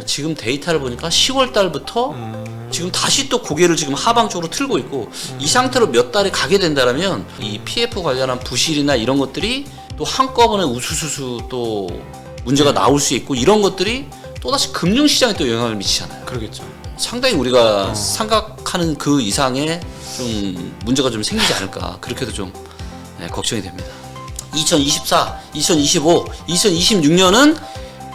지금 데이터를 보니까 10월 달부터 지금 다시 또 고개를 지금 하방 쪽으로 틀고 있고 이 상태로 몇 달에 가게 된다면 이 PF 관련한 부실이나 이런 것들이 또 한꺼번에 우수수수 또 문제가 나올 수 있고 이런 것들이 또다시 금융시장에 또 영향을 미치잖아요. 그러겠죠. 상당히 우리가 생각하는 그 이상의 좀 문제가 좀 생기지 않을까 그렇게도 좀 걱정이 됩니다. 2024, 2025, 2026년은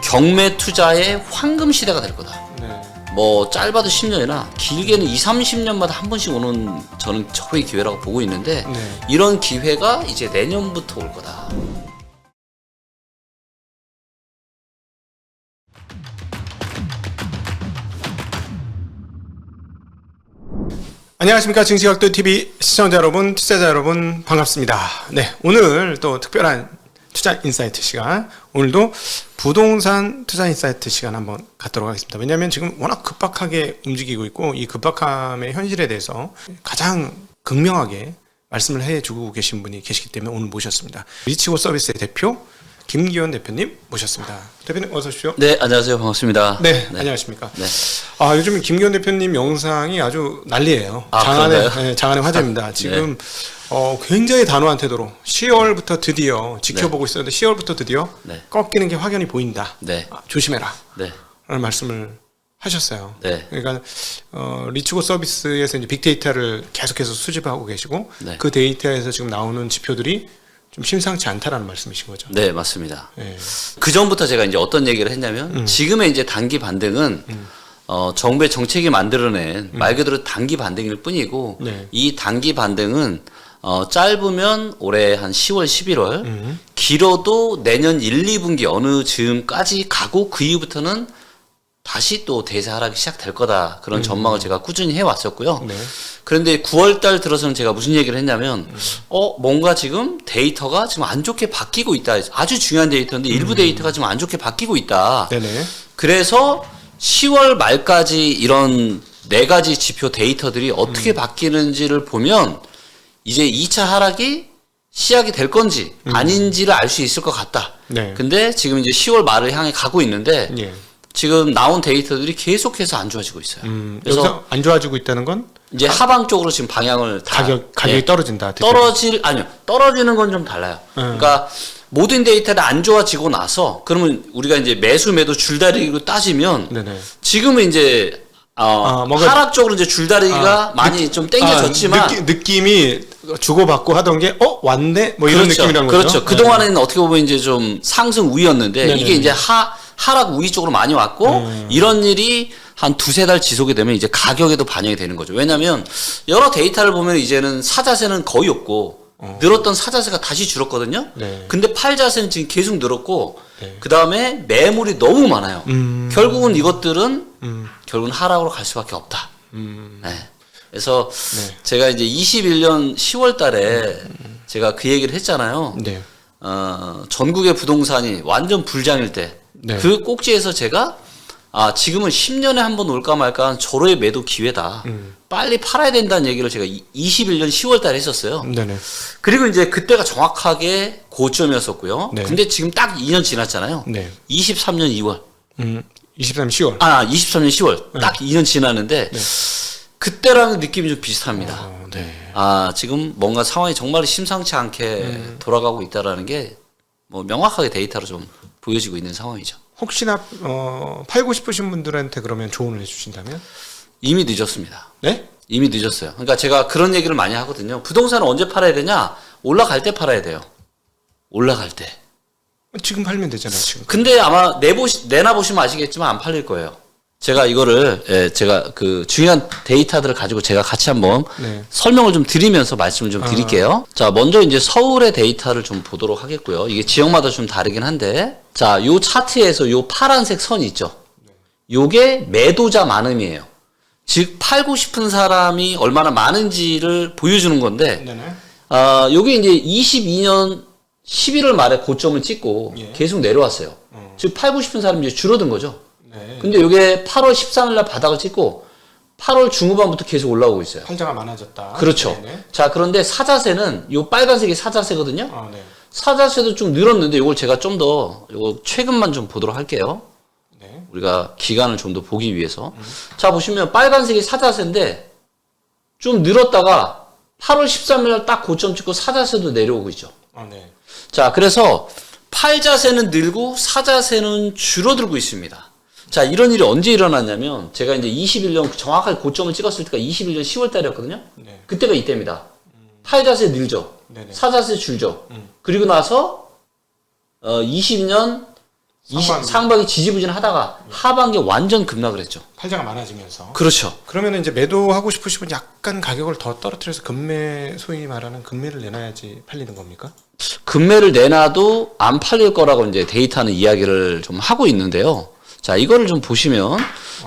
경매 투자의 황금 시대가 될 거다. 네. 뭐 짧아도 10년이나 길게는 20, 30년마다 한 번씩 오는 저는 절호의 기회라고 보고 있는데 네. 이런 기회가 이제 내년부터 올 거다. 안녕하십니까. 증시각도TV 시청자 여러분, 투자자 여러분 반갑습니다. 네, 오늘 또 특별한 투자 인사이트 시간, 오늘도 부동산 투자 인사이트 시간 한번 갖도록 하겠습니다. 왜냐하면 지금 워낙 급박하게 움직이고 있고 이 급박함의 현실에 대해서 가장 극명하게 말씀을 해주고 계신 분이 계시기 때문에 오늘 모셨습니다. 리치고 서비스의 대표 김기현 대표님 모셨습니다. 대표님 어서 오십시오. 네, 안녕하세요. 반갑습니다. 네, 안녕하십니까. 네. 요즘 김기현 대표님 영상이 아주 난리예요. 장안의 화제입니다. 지금 굉장히 단호한 태도로 10월부터 드디어 지켜보고 있었는데 10월부터 드디어 꺾이는 게 확연히 보인다. 네. 조심해라. 네. 라는 말씀을 하셨어요. 네. 그러니까 리치고 서비스에서 이제 빅데이터를 계속해서 수집하고 계시고 네. 그 데이터에서 지금 나오는 지표들이 좀 심상치 않다라는 말씀이신 거죠. 네, 맞습니다. 네. 그 전부터 제가 이제 어떤 얘기를 했냐면 지금의 이제 단기 반등은 정부의 정책이 만들어낸 말 그대로 단기 반등일 뿐이고 네. 이 단기 반등은 짧으면 올해 한 10월, 11월 길어도 내년 1, 2분기 어느 즈음까지 가고 그 이후부터는 다시 또 대세 하락이 시작될 거다. 그런 전망을 제가 꾸준히 해왔었고요. 네. 그런데 9월달 들어서는 제가 무슨 얘기를 했냐면 뭔가 지금 데이터가 지금 안 좋게 바뀌고 있다. 아주 중요한 데이터인데 일부 데이터가 지금 안 좋게 바뀌고 있다. 네네. 그래서 10월 말까지 이런 4가지 지표 데이터들이 어떻게 바뀌는지를 보면 이제 2차 하락이 시작이 될 건지 아닌지를 알 수 있을 것 같다. 네. 근데 지금 이제 10월 말을 향해 가고 있는데 예. 지금 나온 데이터들이 계속해서 안 좋아지고 있어요. 그래서 여기서 안 좋아지고 있다는 건 이제 하방 쪽으로 지금 방향을 다 가격이 떨어진다. 떨어지는 건 좀 달라요. 그러니까 모든 데이터가 안 좋아지고 나서 그러면 우리가 이제 매수 매도 줄다리기로 따지면 네네. 지금은 이제 뭔가 하락 쪽으로 이제 줄다리기가 많이 좀 땡겨졌지만 느낌이 주고받고 하던 게 왔네 뭐 이런 그렇죠. 느낌이란 거죠. 그렇죠. 그 동안에는 어떻게 보면 이제 좀 상승 우위였는데 네네. 이게 이제 하락 우위 쪽으로 많이 왔고 이런 일이 한 2-3달 지속이 되면 이제 가격에도 반영이 되는 거죠. 왜냐하면 여러 데이터를 보면 이제는 사자세는 거의 없고 늘었던 사자세가 다시 줄었거든요. 네. 근데 팔자세는 지금 계속 늘었고 네. 그 다음에 매물이 너무 많아요. 결국은 이것들은 결국은 하락으로 갈 수밖에 없다. 네. 그래서 제가 이제 21년 10월 달에 제가 그 얘기를 했잖아요. 네. 전국의 부동산이 완전 불장일 때 그 꼭지에서 제가 지금은 10년에 한 번 올까 말까 한 절호의 매도 기회다. 빨리 팔아야 된다는 얘기를 제가 21년 10월 달에 했었어요. 네네. 그리고 이제 그때가 정확하게 고점이었었고요. 네. 근데 지금 딱 2년 지났잖아요. 네. 23년 2월. 23년 10월. 23년 10월. 딱 2년 지났는데 그때랑 느낌이 좀 비슷합니다. 네. 지금 뭔가 상황이 정말 심상치 않게 돌아가고 있다라는 게 뭐 명확하게 데이터로 좀 보여지고 있는 상황이죠. 혹시나 팔고 싶으신 분들한테 그러면 조언을 해주신다면? 이미 늦었습니다. 네? 이미 늦었어요. 그러니까 제가 그런 얘기를 많이 하거든요. 부동산은 언제 팔아야 되냐? 올라갈 때 팔아야 돼요. 올라갈 때. 지금 팔면 되잖아요. 지금. 근데 아마 내놔보시면 아시겠지만 안 팔릴 거예요. 제가 이거를 제가 그 중요한 데이터들을 가지고 제가 같이 한번 설명을 좀 드리면서 말씀을 좀 드릴게요. 자, 먼저 이제 서울의 데이터를 좀 보도록 하겠고요. 이게 지역마다 좀 다르긴 한데, 자, 요 차트에서 요 파란색 선이 있죠. 요게 매도자 많음이에요. 즉 팔고 싶은 사람이 얼마나 많은지를 보여주는 건데, 요게 이제 22년 11월 말에 고점을 찍고 계속 내려왔어요. 즉 팔고 싶은 사람이 이제 줄어든 거죠. 근데 이게 8월 13일 날 바닥을 찍고 8월 중후반부터 계속 올라오고 있어요. 팔자가 많아졌다. 그렇죠. 네네. 자, 그런데 사자세는 요 빨간색이 사자세거든요. 네. 사자세도 좀 늘었는데 이걸 제가 좀 더 요거 최근만 좀 보도록 할게요. 네. 우리가 기간을 좀 더 보기 위해서. 자, 보시면 빨간색이 사자세인데 좀 늘었다가 8월 13일 날 딱 고점 찍고 사자세도 내려오고 있죠. 네. 자, 그래서 팔자세는 늘고 사자세는 줄어들고 있습니다. 자, 이런 일이 언제 일어났냐면 제가 이제 21년 정확하게 고점을 찍었을 때가 21년 10월 달이었거든요. 네. 그때가 이때입니다. 팔자세 늘죠. 네네. 사자세 줄죠. 그리고 나서 22년 상반기 지지부진 하다가 하반기에 완전 급락을 했죠. 팔자가 많아지면서. 그렇죠. 그러면 이제 매도하고 싶으시면 약간 가격을 더 떨어뜨려서 금매, 소위 말하는 금매를 내놔야지 팔리는 겁니까? 금매를 내놔도 안 팔릴 거라고 이제 데이터는 이야기를 좀 하고 있는데요. 자, 이거를 좀 보시면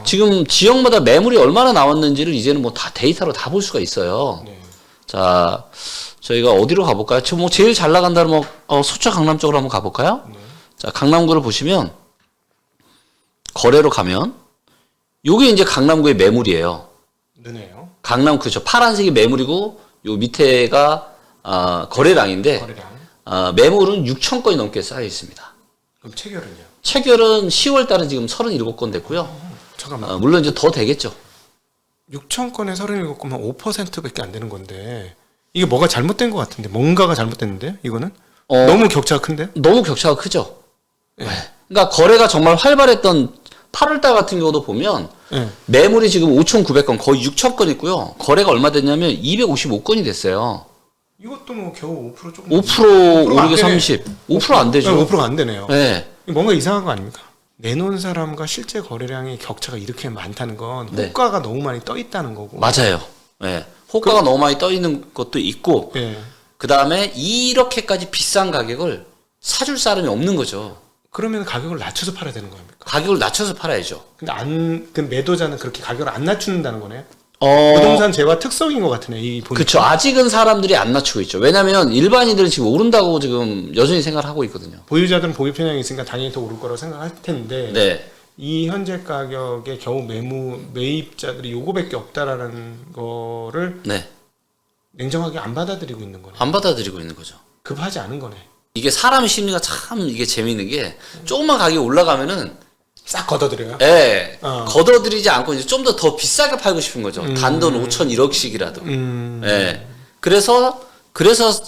지금 지역마다 매물이 얼마나 나왔는지를 이제는 뭐 다 데이터로 다 볼 수가 있어요. 네. 자, 저희가 어디로 가볼까요? 지금 뭐 제일 잘 나간다는 뭐 소차 강남 쪽으로 한번 가볼까요? 네. 자, 강남구를 보시면 거래로 가면 요게 이제 강남구의 매물이에요. 느네요. 강남 그죠? 파란색이 매물이고 요 밑에가 거래량인데 거래량. 매물은 6천 건이 넘게 쌓여 있습니다. 그럼 체결은요? 체결은 10월 달은 지금 37건 됐고요. 잠깐만. 물론 이제 더 되겠죠. 6천 건에 37건면 5%밖에 안 되는 건데 이게 뭐가 잘못된 것 같은데 뭔가가 잘못됐는데 이거는 너무 격차가 큰데? 너무 격차가 크죠. 네. 그러니까 거래가 정말 활발했던 8월 달 같은 경우도 보면 네. 매물이 지금 5,900건 거의 6,000건 있고요. 거래가 얼마 됐냐면 255건이 됐어요. 이것도 뭐 겨우 5% 조금 5% 오르기 안 되네. 30. 5% 안 되죠. 5%가 안 되네요. 네. 뭔가 이상한 거 아닙니까? 내놓은 사람과 실제 거래량의 격차가 이렇게 많다는 건 네. 호가가 너무 많이 떠 있다는 거고. 맞아요. 네. 호가가 너무 많이 떠 있는 것도 있고 네. 그다음에 이렇게까지 비싼 가격을 사줄 사람이 없는 거죠. 그러면 가격을 낮춰서 팔아야 되는 겁니까? 가격을 낮춰서 팔아야죠. 근데 그 매도자는 그렇게 가격을 안 낮추는다는 거네요. 부동산 재화 특성인 것 같으네. 이 보니까. 그렇죠. 아직은 사람들이 안 낮추고 있죠. 왜냐하면 일반인들은 지금 오른다고 지금 여전히 생각을 하고 있거든요. 보유자들은 보유 편향이 있으니까 당연히 더 오를 거라고 생각할 텐데 네. 이 현재 가격에 겨우 매입자들이 요거밖에 없다라는 거를 네. 냉정하게 안 받아들이고 있는 거네. 안 받아들이고 있는 거죠. 급하지 않은 거네. 이게 사람의 심리가 참 이게 재미있는 게 조금만 가격이 올라가면은 싹 걷어들여요. 예, 걷어들이지 않고 이제 좀 더 비싸게 팔고 싶은 거죠. 단돈 5천 1억씩이라도. 예. 그래서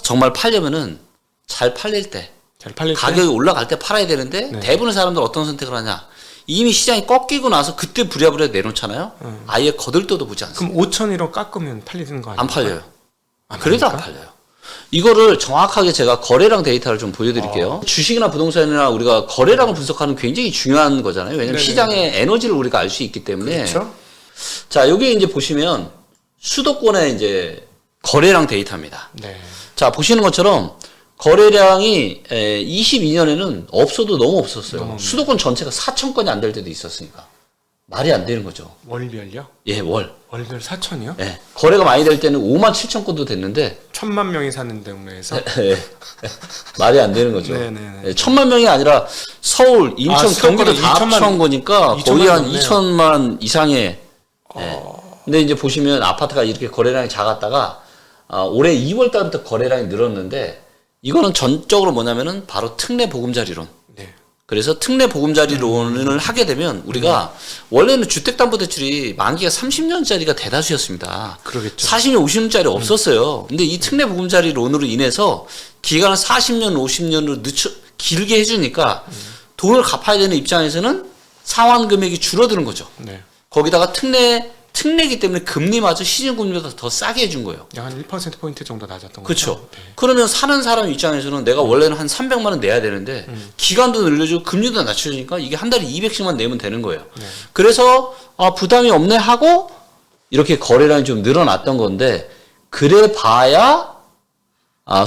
정말 팔려면은 잘 팔릴 때, 잘 팔릴 때 가격이 올라갈 때 팔아야 되는데 네. 대부분의 사람들 어떤 선택을 하냐? 이미 시장이 꺾이고 나서 그때 부랴부랴 내놓잖아요. 아예 거들떠도 보지 않습니다. 그럼 5천이로 깎으면 팔리는 거 아니에요? 안 팔려요. 안 그래도 안 팔릴까? 팔려요. 이거를 정확하게 제가 거래량 데이터를 좀 보여드릴게요. 주식이나 부동산이나 우리가 거래량을 분석하는 굉장히 중요한 거잖아요. 왜냐하면 네네. 시장의 에너지를 우리가 알 수 있기 때문에. 그렇죠. 자, 여기 이제 보시면 수도권의 이제 거래량 데이터입니다. 네. 자, 보시는 것처럼 거래량이 22년에는 없어도 너무 없었어요. 수도권 전체가 4천 건이 안 될 때도 있었으니까. 말이 안 되는 거죠. 월별요? 예, 월. 월별 4천이요? 예. 거래가 많이 될 때는 5만 7천 건도 됐는데 1,000만 명이 사는 동네에서 예. 말이 안 되는 거죠. 네네네. 예, 1,000만 명이 아니라 서울, 인천, 경기도 다 2천만 합쳐한 거니까 2천만 거의 한 넘네요. 2천만 이상의. 예. 근데 이제 보시면 아파트가 이렇게 거래량이 작았다가 올해 2월 달부터 거래량이 늘었는데 이거는 전적으로 뭐냐면은 바로 특례 보금자리론. 네. 그래서 특례 보금자리론을 하게 되면 우리가 원래는 주택담보대출이 만기가 30년짜리가 대다수였습니다. 그러겠죠. 40년, 50년짜리 없었어요. 근데 이 특례 보금자리론으로 인해서 기간을 40년, 50년으로 길게 해주니까 돈을 갚아야 되는 입장에서는 상환 금액이 줄어드는 거죠. 네. 거기다가 특례기 때문에 금리마저 시중금리보다 더 싸게 해준 거예요. 약 한 1%포인트 정도 낮았던 거죠. 그렇죠. 네. 그러면 사는 사람 입장에서는 내가 원래는 한 300만 원 내야 되는데 기간도 늘려주고 금리도 낮춰주니까 이게 한 달에 200씩만 내면 되는 거예요. 네. 그래서 부담이 없네 하고 이렇게 거래량이 좀 늘어났던 건데 그래 봐야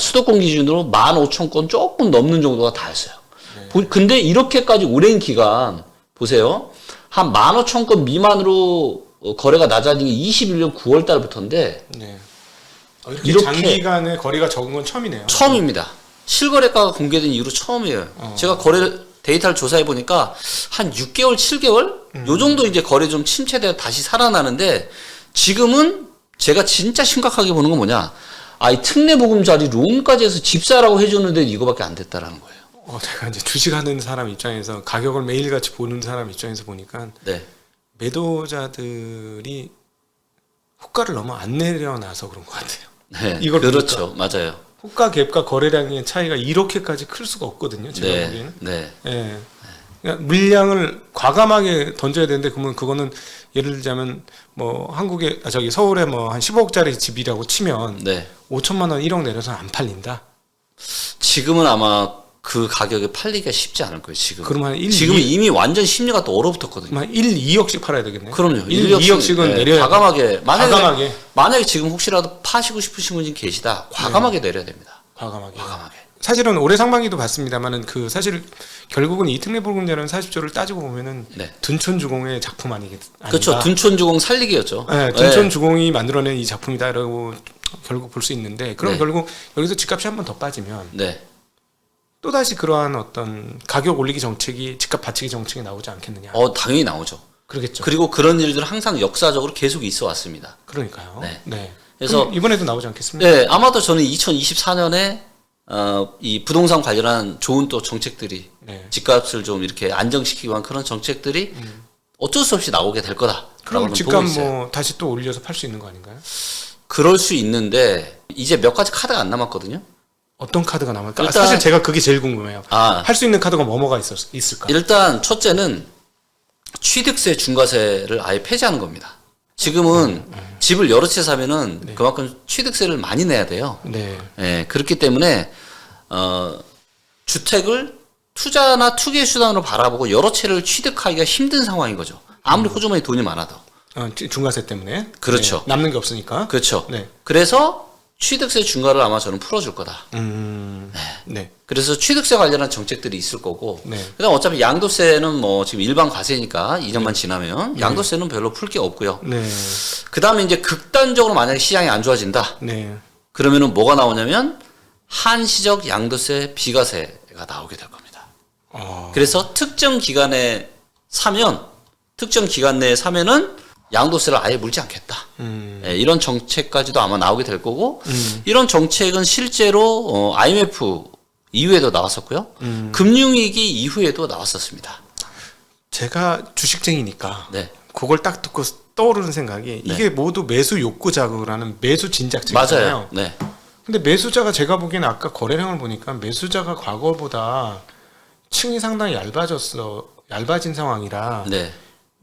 수도권 기준으로 15,000건 조금 넘는 정도가 다였어요. 네. 근데 이렇게까지 오랜 기간 보세요. 한 15,000건 미만으로 거래가 낮아진 게 21년 9월 달부터인데 네. 이렇게 장기간의 거리가 적은 건 처음이네요. 처음입니다. 실거래가가 공개된 이후로 처음이에요. 제가 거래 데이터를 조사해 보니까 한 6개월, 7개월 요 정도 이제 거래 좀 침체되어 다시 살아나는데 지금은 제가 진짜 심각하게 보는 건 뭐냐? 이 특례 보금자리 론까지 해서 집사라고 해줬는데 이거밖에 안 됐다라는 거예요. 제가 이제 주식하는 사람 입장에서 가격을 매일같이 보는 사람 입장에서 보니까 네. 매도자들이 호가를 너무 안 내려놔서 그런 것 같아요. 네. 이걸 그렇죠. 맞아요. 호가 갭과 거래량의 차이가 이렇게까지 클 수가 없거든요. 제가 네. 보기에는. 네. 예. 그러니까 물량을 과감하게 던져야 되는데 그러면 그거는 예를 들자면 뭐 한국에 저기 서울에 뭐 한 15억짜리 집이라고 치면 네. 5천만 원 1억 내려서 안 팔린다. 지금은 아마 그 가격에 팔리기가 쉽지 않을 거예요. 지금. 그러면 지금은 이미 완전 심리가 또 얼어붙었거든요. 한 1, 2억씩 팔아야 되겠네요. 그럼요. 1, 2억씩은 내려야 과감하게. 과감하게. 만약에 지금 혹시라도 파시고 싶으신 분이 계시다. 과감하게 내려야 됩니다. 과감하게. 과감하게. 사실은 올해 상반기도 봤습니다만은 그 사실 결국은 이 특례보금자라는 40조를 따지고 보면은 네. 둔촌주공의 작품 아닌가. 그렇죠. 둔촌주공 살리기였죠. 네, 둔촌주공이 만들어낸 이 작품이다라고 결국 볼 수 있는데 그럼 네. 결국 여기서 집값이 한 번 더 빠지면 네. 또다시 그러한 어떤 가격 올리기 정책이 집값 받치기 정책이 나오지 않겠느냐. 당연히 나오죠. 그러겠죠. 그리고 그런 일들은 항상 역사적으로 계속 있어 왔습니다. 그러니까요. 네. 네. 그래서 그럼 이번에도 나오지 않겠습니까? 네, 아마도 저는 2024년에 이 부동산 관련한 좋은 또 정책들이 네. 집값을 좀 이렇게 안정시키기 위한 그런 정책들이 어쩔 수 없이 나오게 될 거다. 그럼 집값 뭐 다시 또 올려서 팔 수 있는 거 아닌가요? 그럴 수 있는데 이제 몇 가지 카드가 안 남았거든요. 어떤 카드가 남을까? 일단- 사실 제가 그게 제일 궁금해요. 아. 할 수 있는 카드가 뭐가 있을까? 일단 첫째는 취득세 중과세를 아예 폐지하는 겁니다. 지금은 집을 여러 채 사면은 그만큼 취득세를 많이 내야 돼요. 네. 예, 그렇기 때문에 주택을 투자나 투기 수단으로 바라보고 여러 채를 취득하기가 힘든 상황인 거죠. 아무리 호주머니 돈이 많아도. 중과세 때문에. 그렇죠. 네. 남는 게 없으니까. 그렇죠. 네. 그래서 취득세 중과를 아마 저는 풀어줄 거다. 네. 그래서 취득세 관련한 정책들이 있을 거고, 네. 그다음 어차피 양도세는 뭐 지금 일반 과세니까 2년만 지나면 양도세는 별로 풀 게 없고요. 네. 그다음에 이제 극단적으로 만약에 시장이 안 좋아진다. 네. 그러면은 뭐가 나오냐면 한시적 양도세 비과세가 나오게 될 겁니다. 그래서 특정 기간 내에 사면은 양도세를 아예 물지 않겠다. 예, 이런 정책까지도 아마 나오게 될 거고, 이런 정책은 실제로 IMF 이후에도 나왔었고요. 금융위기 이후에도 나왔었습니다. 제가 주식쟁이니까 네. 그걸 딱 듣고 떠오르는 생각이 이게 모두 매수 욕구 자극을 매수 진작증이잖아요. 맞아요. 네. 근데 매수자가 제가 보기에는 아까 거래량을 보니까 매수자가 과거보다 층이 상당히 얇아진 상황이라 네.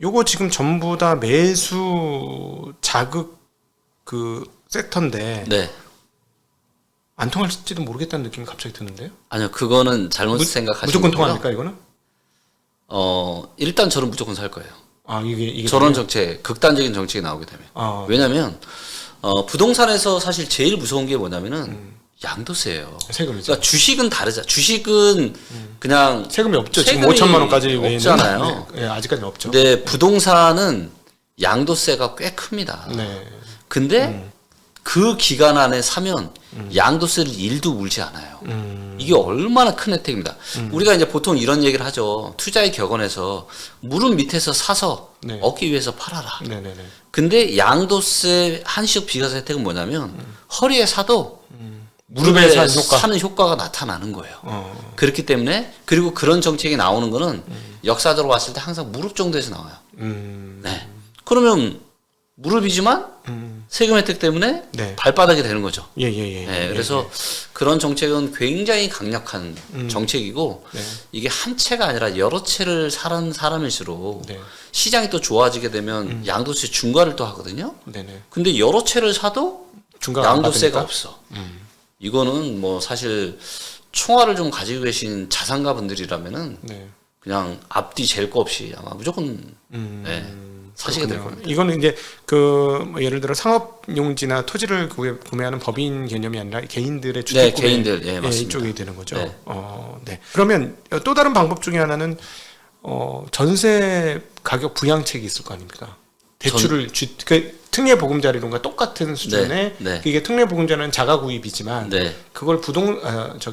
요거 지금 전부 다 매수 자극 그 섹터인데 네. 안 통할지도 모르겠다는 느낌이 갑자기 드는데요. 아니요, 그거는 잘못 생각하시는 무조건 거고요. 통합니까 이거는? 일단 저는 무조건 살 거예요. 이게 저런 정책, 극단적인 정책이 나오게 되면. 왜냐면 부동산에서 사실 제일 무서운 게 뭐냐면은 양도세예요. 세금이죠. 그러니까 주식은 다르죠. 주식은 그냥 세금이 없죠. 지금 세금이 5천만 원까지 외에는 없잖아요. 네, 아직까지는 없죠. 근데 부동산은 양도세가 꽤 큽니다. 네. 근데 그 기간 안에 사면 양도세를 1도 물지 않아요. 이게 얼마나 큰 혜택입니다. 우리가 이제 보통 이런 얘기를 하죠. 투자의 격언에서 무릎 밑에서 사서 네. 얻기 위해서 팔아라. 네네네. 근데 양도세 한시적 비과세 혜택은 뭐냐면 허리에 사도 무릎에 무릎에 사는 효과. 사는 효과가 나타나는 거예요. 그렇기 때문에 그리고 그런 정책이 나오는 거는 역사적으로 봤을 때 항상 무릎 정도에서 나와요. 네. 그러면 무릎이지만 세금 혜택 때문에 네. 발바닥이 되는 거죠. 예예예. 네, 그래서 그런 정책은 굉장히 강력한 정책이고 네. 이게 한 채가 아니라 여러 채를 사는 사람일수록 네. 시장이 또 좋아지게 되면 양도세 중과를 또 하거든요. 네네. 근데 여러 채를 사도 중과가 안 양도세가 받으니까? 없어. 이거는 뭐 사실 총알을 좀 가지고 계신 자산가 분들이라면은 네. 그냥 앞뒤 잴 거 없이 아마 무조건 네, 사시게 될 그렇군요. 겁니다. 이거는 이제 뭐 예를 들어 상업용지나 토지를 구매하는 법인 개념이 아니라 개인들의 주택 네, 구매 개인들, 예, 맞습니다. 이쪽이 되는 거죠. 네. 네. 그러면 또 다른 방법 중에 하나는 전세 가격 부양책이 있을 거 아닙니까? 대출을 그 특례 보금자리론과 똑같은 수준의 네. 이게 특례 보금자리는 자가 구입이지만 네. 그걸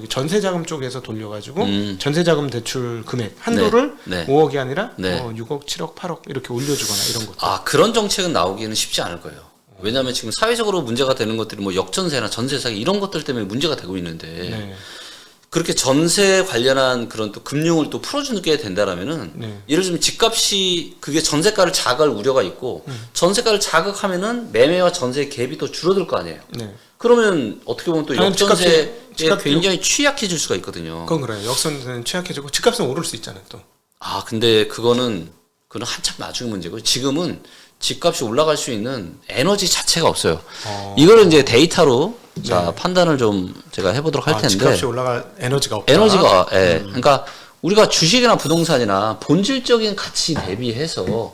전세 자금 쪽에서 돌려가지고 전세 자금 대출 금액 한도를 네. 5억이 아니라 네. 6억, 7억, 8억 이렇게 올려주거나 이런 것들. 아, 그런 정책은 나오기는 쉽지 않을 거예요. 왜냐하면 지금 사회적으로 문제가 되는 것들이 뭐 역전세나 전세 사기 이런 것들 때문에 문제가 되고 있는데 네. 그렇게 전세 관련한 그런 또 금융을 또 풀어주는 게 된다라면은 네. 예를 들면 집값이 그게 전세가를 자극할 우려가 있고 전세가를 자극하면은 매매와 전세 갭이 또 줄어들 거 아니에요. 네. 그러면 어떻게 보면 또 당연히 역전세에 집값이 굉장히 취약해질 수가 있거든요. 그건 그래요. 역전세는 취약해지고 집값은 오를 수 있잖아요. 또. 아 근데 그거는 한참 나중의 문제고 지금은 집값이 올라갈 수 있는 에너지 자체가 없어요. 이거를 이제 데이터로 자 판단을 좀 제가 해보도록 할 텐데 집값이 올라갈 에너지가 없다. 에너지가 예. 그러니까 우리가 주식이나 부동산이나 본질적인 가치 대비해서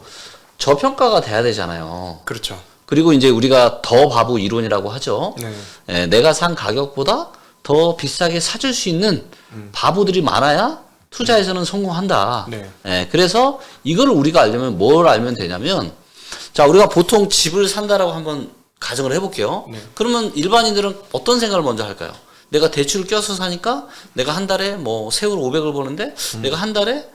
저평가가 돼야 되잖아요. 그렇죠. 그리고 이제 우리가 더 바보 이론이라고 하죠. 네. 예, 내가 산 가격보다 더 비싸게 사줄 수 있는 바보들이 많아야 투자에서는 성공한다. 네. 예, 그래서 이거를 우리가 알려면 뭘 알면 되냐면 자 우리가 보통 집을 산다라고 한번 가정을 해볼게요. 네. 그러면 일반인들은 어떤 생각을 먼저 할까요? 내가 대출을 껴서 사니까 내가 한 달에 뭐 세후로 500을 버는데 내가 한 달에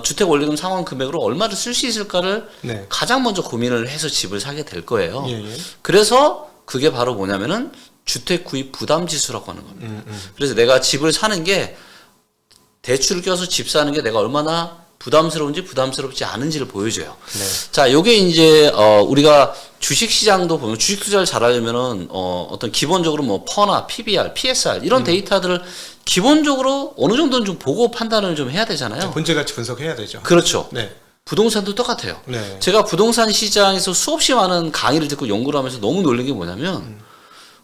주택 원리금 상환 금액으로 얼마를 쓸 수 있을까를 네. 가장 먼저 고민을 해서 집을 사게 될 거예요. 예, 예. 그래서 그게 바로 뭐냐면은 주택 구입 부담 지수라고 하는 겁니다. 그래서 내가 집을 사는 게 대출을 껴서 집 사는 게 내가 얼마나 부담스러운지 부담스럽지 않은지를 보여줘요. 네. 자, 요게 이제 우리가 주식 시장도 보면 주식 투자를 잘하려면은 어떤 기본적으로 뭐 퍼나 PBR, PSR 이런 데이터들을 기본적으로 어느 정도는 좀 보고 판단을 좀 해야 되잖아요. 본질 가치 분석해야 되죠. 그렇죠. 네. 부동산도 똑같아요. 네. 제가 부동산 시장에서 수없이 많은 강의를 듣고 연구를 하면서 너무 놀란 게 뭐냐면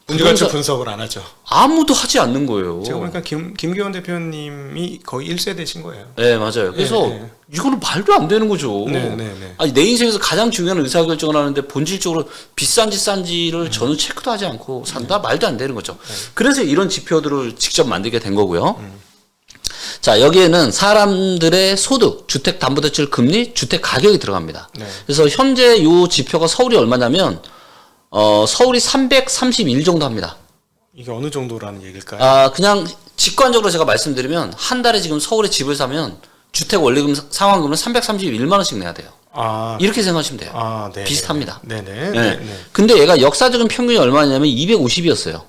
본질 가치 분석을 안 하죠. 아무도 하지 않는 거예요. 제가 보니까 김기원 대표님이 거의 1세대신 거예요. 네, 맞아요. 그래서 네. 이거는 말도 안 되는 거죠. 네, 네, 네. 아니, 내 인생에서 가장 중요한 의사결정을 하는데 본질적으로 비싼지 싼지를 전혀 체크도 하지 않고 산다? 말도 안 되는 거죠. 그래서 이런 지표들을 직접 만들게 된 거고요. 자, 여기에는 사람들의 소득, 주택담보대출 금리, 주택 가격이 들어갑니다. 네. 그래서 현재 이 지표가 서울이 얼마냐면 서울이 331 정도 합니다. 이게 어느 정도라는 얘기일까요? 아, 그냥 직관적으로 제가 말씀드리면 한 달에 지금 서울에 집을 사면 주택 원리금 상환금은 331만 원씩 내야 돼요. 아, 이렇게 생각하시면 돼요. 네. 비슷합니다. 네네. 네. 네. 네. 근데 얘가 역사적인 평균이 얼마냐면 250이었어요.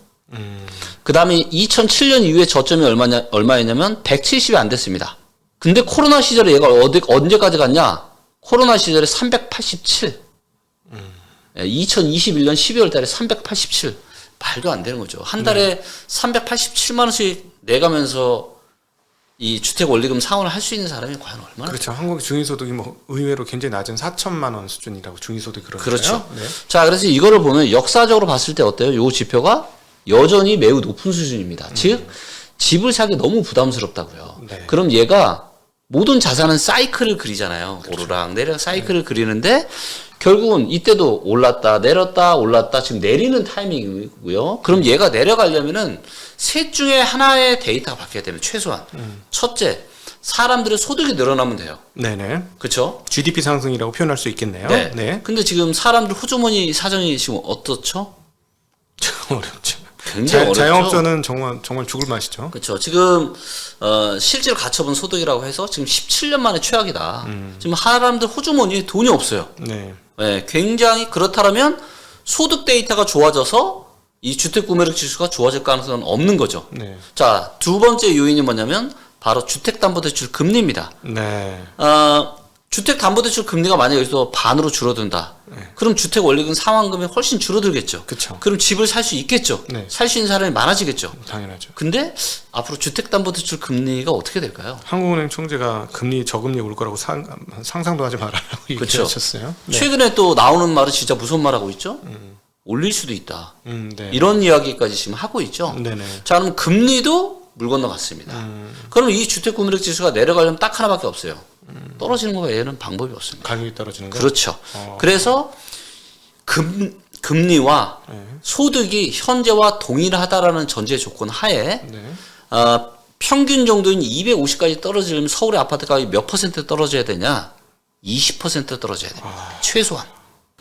그 다음에 2007년 이후에 저점이 얼마였냐면 170이 안 됐습니다. 근데 코로나 시절에 얘가 언제까지 갔냐? 코로나 시절에 387. 2021년 12월 달에 387. 말도 안 되는 거죠. 한 달에 387만 원씩 내가면서 이 주택 원리금 상환을 할 수 있는 사람이 과연 얼마나? 그렇죠. 한국 중위소득이 뭐 의외로 굉장히 낮은 4천만 원 수준이라고 중위소득이 그러니까요. 그렇죠. 네. 자, 그래서 이거를 보면 역사적으로 봤을 때 어때요? 요 지표가 여전히 매우 높은 수준입니다. 즉, 집을 사기 너무 부담스럽다고요. 네. 그럼 얘가 모든 자산은 사이클을 그리잖아요. 그렇죠. 오르락 내리락 사이클을 그리는데 결국은 이때도 올랐다 내렸다 올랐다 지금 내리는 타이밍이고요. 그럼 얘가 내려가려면은 셋 중에 하나의 데이터가 바뀌어야 되면 최소한 첫째 사람들의 소득이 늘어나면 돼요. 네네. 그렇죠? GDP 상승이라고 표현할 수 있겠네요. 네. 네. 근데 지금 사람들 호주머니 사정이 지금 어떻죠? 참 어렵죠. 굉장히 어렵죠. 자영업자는 정말 죽을 맛이죠. 그렇죠. 지금 실제로 가처분 소득이라고 해서 지금 17년 만에 최악이다. 지금 사람들 호주머니에 돈이 없어요. 네. 네, 굉장히 그렇다면 소득 데이터가 좋아져서 이 주택 구매력 지수가 좋아질 가능성은 없는 거죠. 네. 자, 두 번째 요인이 뭐냐면 바로 주택담보대출 금리입니다. 네. 주택담보대출 금리가 만약에 여기서 반으로 줄어든다. 그럼 주택 원리금 상환금이 훨씬 줄어들겠죠. 그쵸. 그럼 집을 살 수 있겠죠. 네. 살 수 있는 사람이 많아지겠죠. 당연하죠. 근데 앞으로 주택담보대출 금리가 어떻게 될까요? 한국은행 총재가 금리 저금리 올 거라고 상상도 하지 말아라고 그렇죠. 얘기하셨어요. 네. 최근에 또 나오는 말은 진짜 무슨 말 하고 있죠? 올릴 수도 있다. 네. 이런 이야기까지 지금 하고 있죠. 네네. 자, 그럼 금리도 물 건너갔습니다. 그럼 이 주택 구매력 지수가 내려가려면 딱 하나밖에 없어요. 떨어지는 거 외에는 방법이 없습니다. 가격이 떨어지는 거. 그렇죠. 그래서 금리와 소득이 현재와 동일하다라는 전제 조건 하에 네. 평균 정도인 250까지 떨어지려면 서울의 아파트 가격이 몇 퍼센트 떨어져야 되냐? 20% 떨어져야 됩니다. 최소한.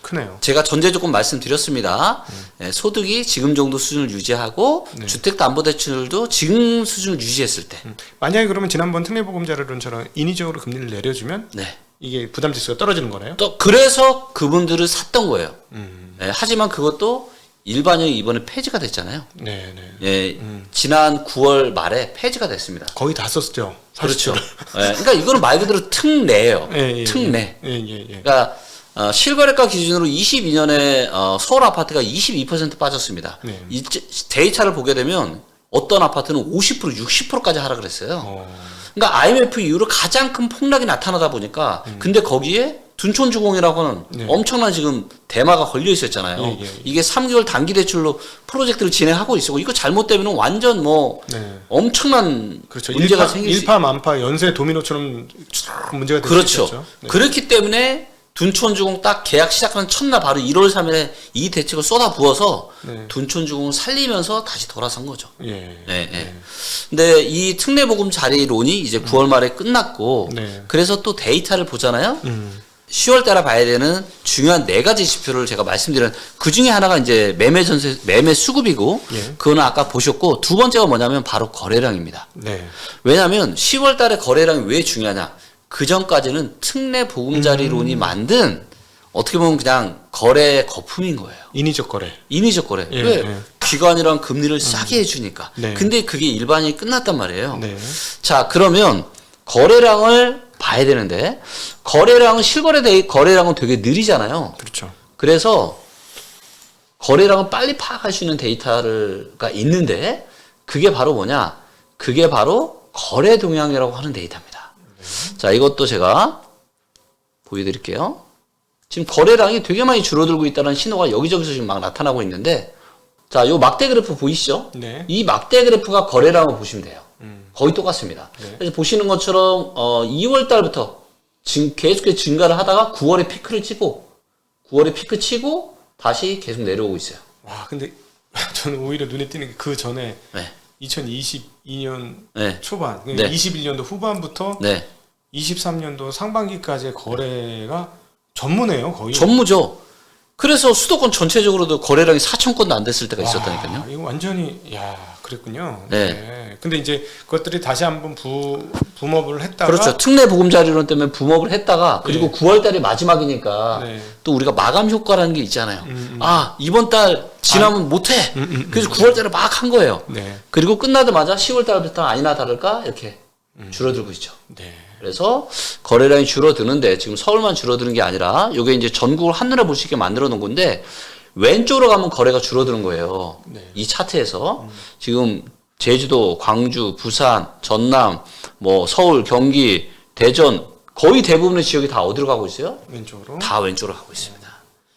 크네요. 제가 전제 조건 말씀드렸습니다. 소득이 지금 정도 수준을 유지하고 주택담보대출도 지금 수준을 유지했을 때. 만약에 그러면 지난번 특례보금 자료론처럼 인위적으로 금리를 내려주면 네. 이게 부담지수가 떨어지는 거네요. 또 그래서 그분들을 샀던 거예요. 하지만 그것도 일반형이 이번에 폐지가 됐잖아요. 네, 네. 예, 지난 9월 말에 폐지가 됐습니다. 거의 다 썼죠. 그렇죠. 예, 그러니까 이거는 말 그대로 특례예요. 예, 특례. 예. 그러니까 실거래가 기준으로 22년에 서울 아파트가 22% 빠졌습니다. 네. 이 데이터를 보게 되면 어떤 아파트는 50%, 60%까지 하락을 했어요. 그러니까 IMF 이후로 가장 큰 폭락이 나타나다 보니까 근데 거기에 둔촌주공이라고 하는 네. 엄청난 지금 대마가 걸려 있었잖아요. 예. 이게 3개월 단기 대출로 프로젝트를 진행하고 있었고 이거 잘못되면 완전 뭐 네. 엄청난 그렇죠. 문제가 생길 수 일파만파 연쇄 도미노처럼 쫙 문제가 될 수 그렇죠. 있겠죠. 네. 그렇기 때문에 둔촌주공 딱 계약 시작하는 첫날 바로 1월 3일에 이 대책을 쏟아 부어서 네. 둔촌주공을 살리면서 다시 돌아선 거죠. 예. 네. 근데 이 특례보금자리론이 이제 9월 말에 끝났고 네. 그래서 또 데이터를 보잖아요. 10월 달에 봐야 되는 중요한 4가지 지표를 제가 말씀드린 그 중에 하나가 이제 매매 수급이고 예. 그거는 아까 보셨고 두 번째가 뭐냐면 바로 거래량입니다. 네. 왜냐하면 10월 달에 거래량이 왜 중요하냐? 그 전까지는 특례 보금자리론이 만든 어떻게 보면 그냥 거래 거품인 거예요. 인위적 거래. 인위적 거래. 예, 왜? 예. 기관이랑 금리를 싸게 해주니까. 네. 근데 그게 일반이 끝났단 말이에요. 네. 자, 그러면 거래량을 봐야 되는데 거래량은 거래량은 되게 느리잖아요. 그렇죠. 그래서 거래량을 빨리 파악할 수 있는 데이터가 있는데 그게 바로 뭐냐? 그게 바로 거래 동향이라고 하는 데이터입니다. 자, 이것도 제가 보여드릴게요. 지금 거래량이 되게 많이 줄어들고 있다는 신호가 여기저기서 지금 막 나타나고 있는데 자, 요 막대 그래프 보이시죠? 네. 이 막대 그래프가 거래량을 보시면 돼요. 거의 똑같습니다. 네. 그래서 보시는 것처럼 2월 달부터 계속해서 증가를 하다가 9월에 피크를 치고 다시 계속 내려오고 있어요. 와, 근데 저는 오히려 눈에 띄는 게 그 전에 네. 2022년 네. 초반, 네. 21년도 후반부터 네. 23년도 상반기까지의 거래가 전무네요, 거의. 전무죠. 그래서 수도권 전체적으로도 거래량이 4,000건도 안 됐을 때가 있었다니까요. 와, 이거 완전히 그랬군요. 네. 근데 이제 그것들이 다시 한번 붐업을 했다가 그렇죠. 특례 보금자리론 때문에 붐업을 했다가 그리고 네. 9월 달이 마지막이니까 네. 또 우리가 마감 효과라는 게 있잖아요. 아, 이번 달 지나면 못 해. 그래서 9월 달에 막 한 거예요. 네. 그리고 끝나자마자 10월 달부터 아니나 다를까 이렇게 줄어들고 있죠. 네. 그래서 거래량이 줄어드는데 지금 서울만 줄어드는 게 아니라 이게 이제 전국을 한눈에 볼 수 있게 만들어 놓은 건데 왼쪽으로 가면 거래가 줄어드는 거예요. 네. 이 차트에서 지금 제주도, 광주, 부산, 전남, 뭐 서울, 경기, 대전 거의 대부분의 지역이 다 어디로 가고 있어요? 왼쪽으로. 다 왼쪽으로 가고 있습니다.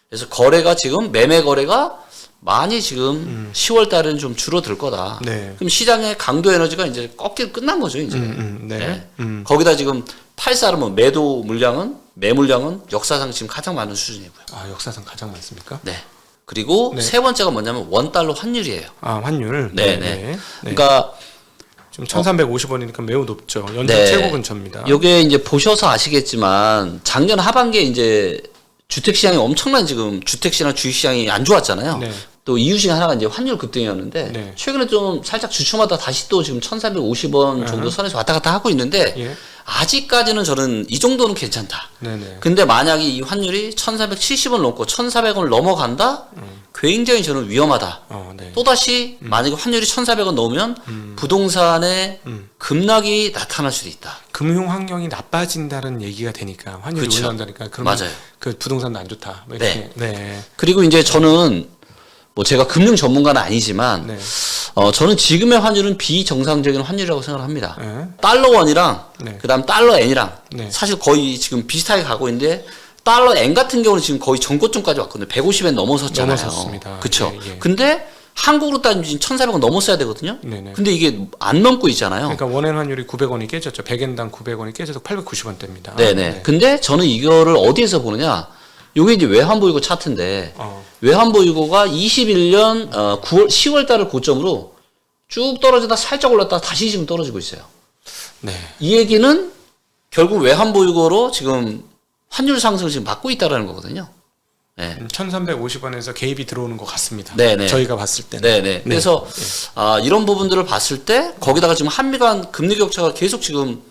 그래서 거래가 지금 매매 거래가 많이 지금 10월 달에는 좀 줄어들 거다. 네. 그럼 시장의 강도 에너지가 이제 꺾일 끝난 거죠, 이제. 네. 거기다 지금 84는 매도 물량은 매물량은 역사상 지금 가장 많은 수준이고요. 아, 역사상 가장 많습니까? 네. 그리고 네. 세 번째가 뭐냐면 원달러 환율이에요. 아, 환율. 네. 그러니까 지금 1,350원이니까 매우 높죠. 연중 네. 최고 근처입니다. 요게 이제 보셔서 아시겠지만 작년 하반기에 이제 주택 시장이 엄청난 지금 주택 시장 주식 시장이 안 좋았잖아요. 네. 또 이유 중에 하나가 이제 환율 급등이었는데 네. 최근에 좀 살짝 주춤하다 다시 또 지금 1,450원 정도 선에서 왔다 갔다 하고 있는데 예. 아직까지는 저는 이 정도는 괜찮다. 네네. 근데 만약에 이 환율이 1,470원 넘고 1,400원을 넘어간다? 굉장히 저는 위험하다. 네. 또다시 만약에 환율이 1,400원 넘으면 부동산의 급락이 나타날 수도 있다. 금융 환경이 나빠진다는 얘기가 되니까 환율이 그렇죠. 올라간다니까 그러면 맞아요. 그 부동산도 안 좋다. 뭐 이렇게. 네. 그리고 이제 저는 뭐 제가 금융 전문가는 아니지만 네. 저는 지금의 환율은 비정상적인 환율이라고 생각을 합니다. 네. 달러 원이랑 네. 그다음 달러 엔이랑 네. 사실 거의 지금 비슷하게 가고 있는데 달러 엔 같은 경우는 지금 거의 전고점까지 왔거든요. 150엔 넘어섰잖아요. 넘어섰습니다. 그렇죠. 예, 예. 근데 한국으로 따지면 지금 1,400원 넘었어야 되거든요. 네네. 근데 이게 안 넘고 있잖아요. 그러니까 원엔 환율이 900원이 깨졌죠. 100엔당 900원이 깨져서 890원대입니다. 네네. 근데 저는 이거를 어디에서 보느냐? 요게 이제 외환보유고 차트인데 외환보유고가 21년 10월 달을 고점으로 쭉 떨어지다 살짝 올랐다가 다시 지금 떨어지고 있어요. 네. 이 얘기는 결국 외환보유고로 지금 환율 상승을 지금 막고 있다라는 거거든요. 네. 1,350원에서 개입이 들어오는 것 같습니다. 네네. 저희가 봤을 때는. 네네. 그래서 이런 부분들을 봤을 때 거기다가 지금 한미 간 금리 격차가 계속 지금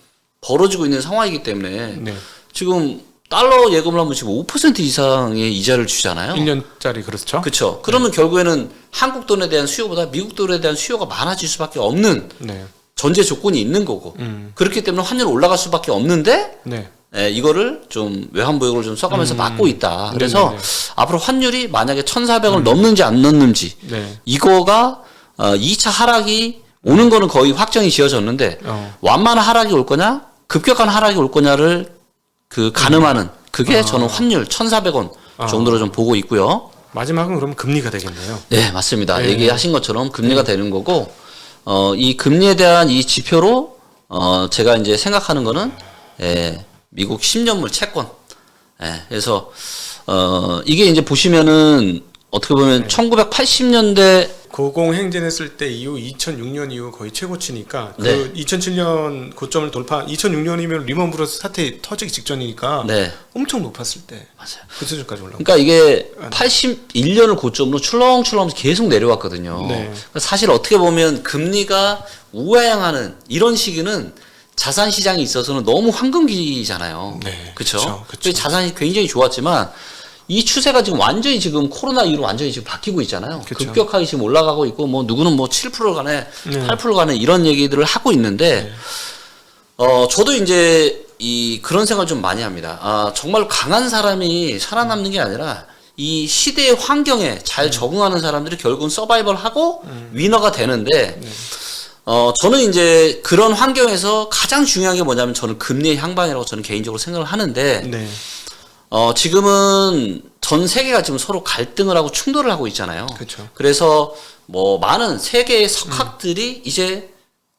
벌어지고 있는 상황이기 때문에 네. 지금 달러 예금을 하면 지금 5% 이상의 이자를 주잖아요. 1년짜리 그렇죠? 그렇죠. 그러면 결국에는 한국 돈에 대한 수요보다 미국 돈에 대한 수요가 많아질 수밖에 없는 네. 전제 조건이 있는 거고 그렇기 때문에 환율이 올라갈 수밖에 없는데 네. 이거를 좀 외환보유고를 좀 써가면서 막고 있다. 그래서 네네네. 앞으로 환율이 만약에 1,400을 넘는지 안 넘는지 네. 이거가 2차 하락이 오는 거는 거의 확정이 지어졌는데 완만한 하락이 올 거냐 급격한 하락이 올 거냐를 가늠하는 그게 저는 환율 1,400원 정도로 좀 보고 있고요. 마지막은 그러면 금리가 되겠네요. 네, 맞습니다. 네. 얘기하신 것처럼 금리가 되는 거고, 이 금리에 대한 이 지표로, 제가 이제 생각하는 거는, 미국 10년물 채권. 그래서, 이게 이제 보시면은, 어떻게 보면 1980년대, 고공행진했을 때 이후 2006년 이후 거의 최고치니까 네. 그 2007년 고점을 돌파 2006년이면 리먼 브러스 사태 터지기 직전이니까 네. 엄청 높았을 때 맞아요. 그 수준까지 올라온 그러니까 이게 81년을 고점으로 출렁출렁 계속 내려왔거든요. 네. 사실 어떻게 보면 금리가 우하향하는 이런 시기는 자산 시장에 있어서는 너무 황금기잖아요. 네, 그렇죠. 그쵸. 자산이 굉장히 좋았지만 이 추세가 지금 완전히 지금 코로나 이후로 완전히 지금 바뀌고 있잖아요. 그쵸. 급격하게 지금 올라가고 있고 뭐 누구는 뭐 7% 가네, 네. 8% 가네 이런 얘기들을 하고 있는데 저도 이제 그런 생각을 좀 많이 합니다. 정말 강한 사람이 살아남는 게 아니라 이 시대의 환경에 잘 적응하는 사람들이 결국은 서바이벌하고 위너가 되는데 저는 이제 그런 환경에서 가장 중요한 게 뭐냐면 저는 금리의 향방이라고 저는 개인적으로 생각을 하는데 네. 지금은 전 세계가 지금 서로 갈등을 하고 충돌을 하고 있잖아요. 그렇죠. 그래서 뭐 많은 세계의 석학들이 이제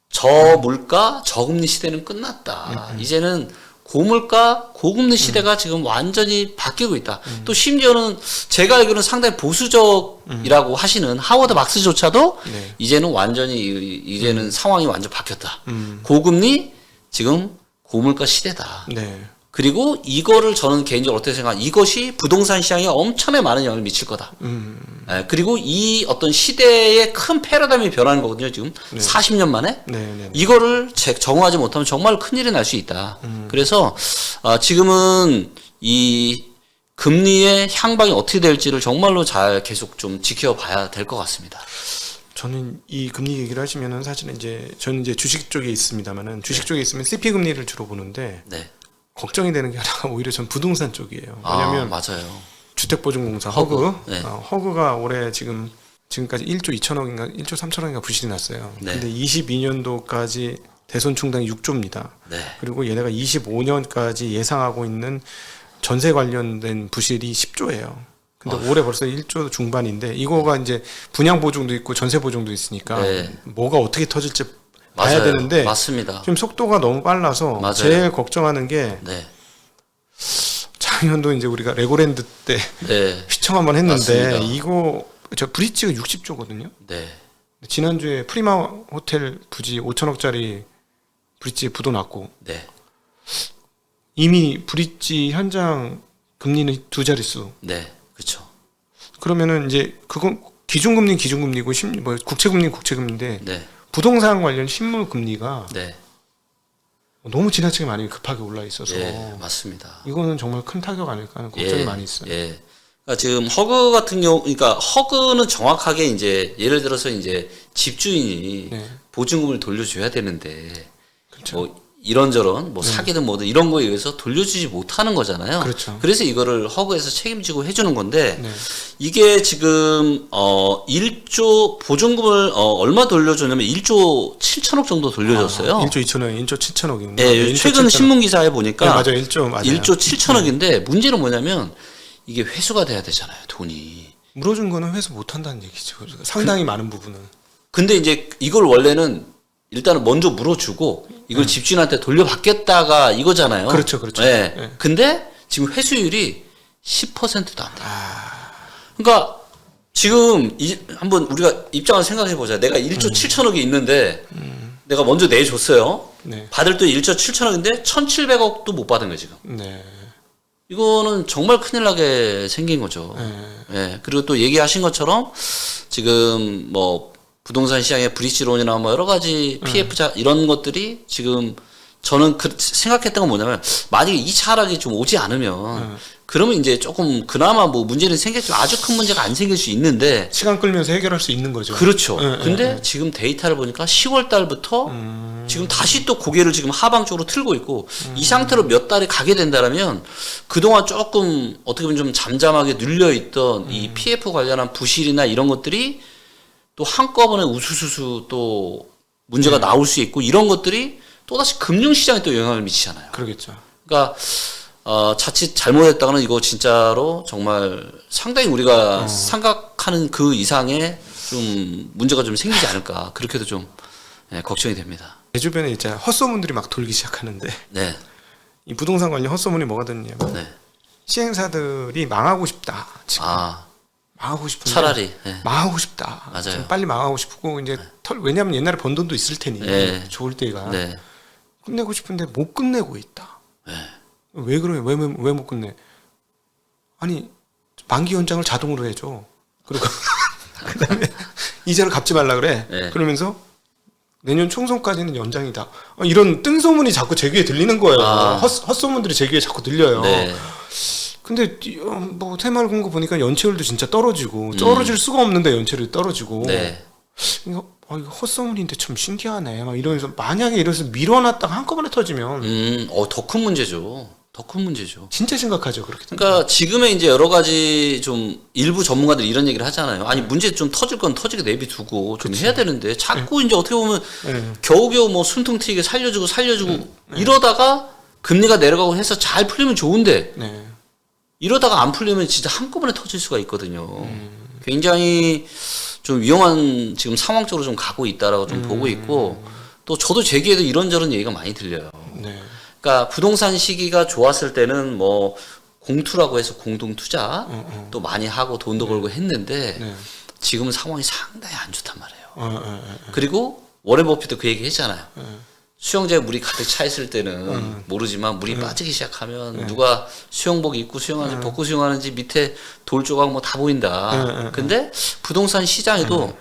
저물가 저금리 시대는 끝났다. 이제는 고물가 고금리 시대가 지금 완전히 바뀌고 있다. 또 심지어는 제가 알기로는 상당히 보수적이라고 하시는 하워드 막스조차도 네. 이제는 완전히 이제는 상황이 완전 바뀌었다. 고금리 지금 고물가 시대다. 네. 그리고 이거를 저는 개인적으로 어떻게 생각하면 이것이 부동산 시장에 엄청나게 많은 영향을 미칠 거다. 그리고 이 어떤 시대의 큰 패러다임이 변하는 거거든요. 지금 40년 만에. 네. 이거를 정화하지 못하면 정말 큰일이 날 수 있다. 그래서 지금은 이 금리의 향방이 어떻게 될지를 정말로 잘 계속 좀 지켜봐야 될 것 같습니다. 저는 이 금리 얘기를 하시면은 사실은 저는 이제 주식 쪽에 있습니다만은 주식 쪽에 있으면 CP 금리를 주로 보는데 네. 걱정이 되는 게 하나가 오히려 전 부동산 쪽이에요. 왜냐하면 맞아요. 주택보증공사 허그, 네. 허그가 올해 지금까지 1조 2천억인가 1조 3천억인가 부실이 났어요. 네. 근데 22년도까지 대손 충당이 6조입니다. 네. 그리고 얘네가 25년까지 예상하고 있는 전세 관련된 부실이 10조예요. 근데 올해 벌써 1조 중반인데 이거가 이제 분양 보증도 있고 전세 보증도 있으니까 네. 뭐가 어떻게 터질지 봐야 맞아요. 되는데 맞습니다. 지금 속도가 너무 빨라서 맞아요. 제일 걱정하는 게 네. 작년도 이제 우리가 레고랜드 때 네. 휘청 한번 했는데 맞습니다. 이거 저 브릿지가 60조거든요. 네. 지난주에 프리마 호텔 부지 5천억짜리 브릿지 부도 났고 네. 이미 브릿지 현장 금리는 두 자릿수. 네. 그렇죠. 그러면은 이제 그건 기준금리고 뭐 국채금리인데 네. 부동산 관련 실물 금리가 네. 너무 지나치게 많이 급하게 올라 있어서 예, 맞습니다. 이거는 정말 큰 타격 아닐까 하는 걱정이 많이 있어요. 예. 그러니까 지금 허그 같은 경우, 그러니까 허그는 정확하게 이제 예를 들어서 이제 집주인이 네. 보증금을 돌려줘야 되는데 그렇죠. 뭐 이런저런 뭐 사기든 뭐든 이런 거에 의해서 돌려주지 못하는 거잖아요. 그렇죠. 그래서 이거를 허그에서 책임지고 해주는 건데 네. 이게 지금 1조 보증금을 얼마 돌려줬냐면 1조 7천억 정도 돌려줬어요. 1조 2천억, 1조 7천억입니다. 예, 최근 신문 기사에 보니까 네, 맞아요. 1조 맞아요. 1조 7천억인데 문제는 뭐냐면 이게 회수가 돼야 되잖아요, 돈이. 물어준 거는 회수 못 한다는 얘기죠. 상당히 많은 부분은. 근데 이제 이걸 원래는 일단은 먼저 물어주고 이걸 집주인한테 돌려받겠다가 이거잖아요. 그렇죠, 그렇죠. 예. 네. 근데 지금 회수율이 10%도 안 돼요. 그러니까 지금 한번 우리가 입장을 생각해 보자. 내가 1조 7천억이 있는데 내가 먼저 내줬어요. 네. 받을 돈 1조 7천억인데 1,700억도 못 받은 거예요, 지금. 네. 이거는 정말 큰일 나게 생긴 거죠. 예. 그리고 또 얘기하신 것처럼 지금 뭐 부동산 시장의 브릿지론이나 뭐 여러 가지 PF자 이런 것들이 지금 저는 생각했던 건 뭐냐면 만약에 2차 하락이 좀 오지 않으면 그러면 이제 조금 그나마 뭐 문제는 생겼지만 아주 큰 문제가 안 생길 수 있는데 시간 끌면서 해결할 수 있는 거죠. 그렇죠. 근데 지금 데이터를 보니까 10월 달부터 지금 다시 또 고개를 지금 하방 쪽으로 틀고 있고 이 상태로 몇 달이 가게 된다면 그동안 조금 어떻게 보면 좀 잠잠하게 눌려 있던 이 PF 관련한 부실이나 이런 것들이 또 한꺼번에 우수수수 또 문제가 나올 수 있고 이런 것들이 또다시 금융시장에 또 영향을 미치잖아요. 그러겠죠. 그러니까 자칫 잘못했다가는 이거 진짜로 정말 상당히 우리가 생각하는 그 이상의 좀 문제가 좀 생기지 않을까 그렇게도 좀 걱정이 됩니다. 내 주변에 이제 헛소문들이 막 돌기 시작하는데 네, 이 부동산 관련 헛소문이 뭐가 됐냐면 네. 시행사들이 망하고 싶다. 지금 망하고 싶은데 차라리 네. 망하고 싶다. 맞아요. 좀 빨리 망하고 싶고 이제 왜냐하면 옛날에 번 돈도 있을 테니 네. 좋을 때가 네. 끝내고 싶은데 못 끝내고 있다. 네. 왜 그래? 왜 못 끝내? 아니 만기 연장을 자동으로 해줘. 그리고 그다음에 이자를 갚지 말라 그래. 네. 그러면서 내년 총선까지는 연장이다. 이런 뜬소문이 자꾸 제 귀에 들리는 거예요. 헛소문들이 제 귀에 자꾸 들려요. 네. 근데 뭐 새마을 거 보니까 연체율도 진짜 떨어지고 떨어질 수가 없는데 연체율이 떨어지고 네. 이거 헛소문인데 참 신기하네. 막 이러면서 만약에 이래서 밀어놨다가 한꺼번에 터지면 더 큰 문제죠. 더 큰 문제죠. 진짜 심각하죠. 그렇게 되면. 그러니까 지금의 이제 여러 가지 좀 일부 전문가들이 이런 얘기를 하잖아요. 아니 문제 좀 터질 건 터지게 내비두고 좀 해야 되는데 자꾸 이제 어떻게 보면 겨우겨우 뭐 숨통 트이게 살려주고 이러다가 금리가 내려가고 해서 잘 풀리면 좋은데 네. 이러다가 안 풀리면 진짜 한꺼번에 터질 수가 있거든요. 굉장히 좀 위험한 지금 상황 쪽으로 좀 가고 있다라고 좀 보고 있고 또 저도 제 귀에도 이런저런 얘기가 많이 들려요. 네. 그러니까 부동산 시기가 좋았을 때는 뭐 공투라고 해서 공동 투자 또 많이 하고 돈도 벌고 했는데 네. 지금은 상황이 상당히 안 좋단 말이에요. 그리고 워렌 버핏도 그 얘기 했잖아요. 수영장에 물이 가득 차 있을 때는 모르지만 물이 빠지기 시작하면 누가 수영복 입고 수영하는지 벗고 수영하는지 밑에 돌 조각 뭐 다 보인다. 근데 부동산 시장에도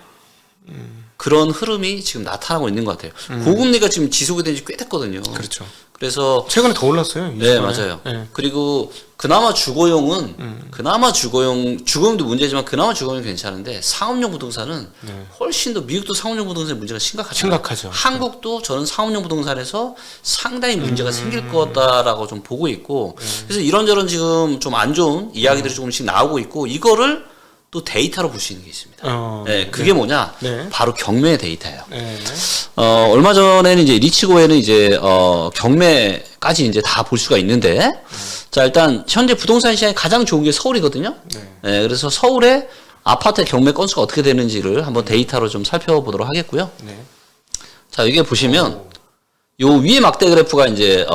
그런 흐름이 지금 나타나고 있는 것 같아요. 고금리가 지금 지속이 된 지 꽤 됐거든요. 그렇죠. 그래서 최근에 더 올랐어요. 네, 맞아요. 네. 그리고 그나마 주거용은 주거용도 문제지만 그나마 주거용 괜찮은데 상업용 부동산은 훨씬 더 미국도 상업용 부동산의 문제가 심각하죠. 한국도 저는 상업용 부동산에서 상당히 문제가 생길 거다라고 좀 보고 있고 그래서 이런저런 지금 좀 안 좋은 이야기들이 조금씩 나오고 있고 이거를 또 데이터로 볼 수 있는 게 있습니다. 네, 그게 뭐냐? 네. 바로 경매 데이터예요. 네. 얼마 전에는 이제 리치고에는 이제 경매까지 이제 다 볼 수가 있는데 자 일단 현재 부동산 시장이 가장 좋은 게 서울이거든요. 네, 그래서 서울의 아파트 경매 건수가 어떻게 되는지를 한번 데이터로 좀 살펴보도록 하겠고요. 네. 자 여기에 보시면 요 위에 막대 그래프가 이제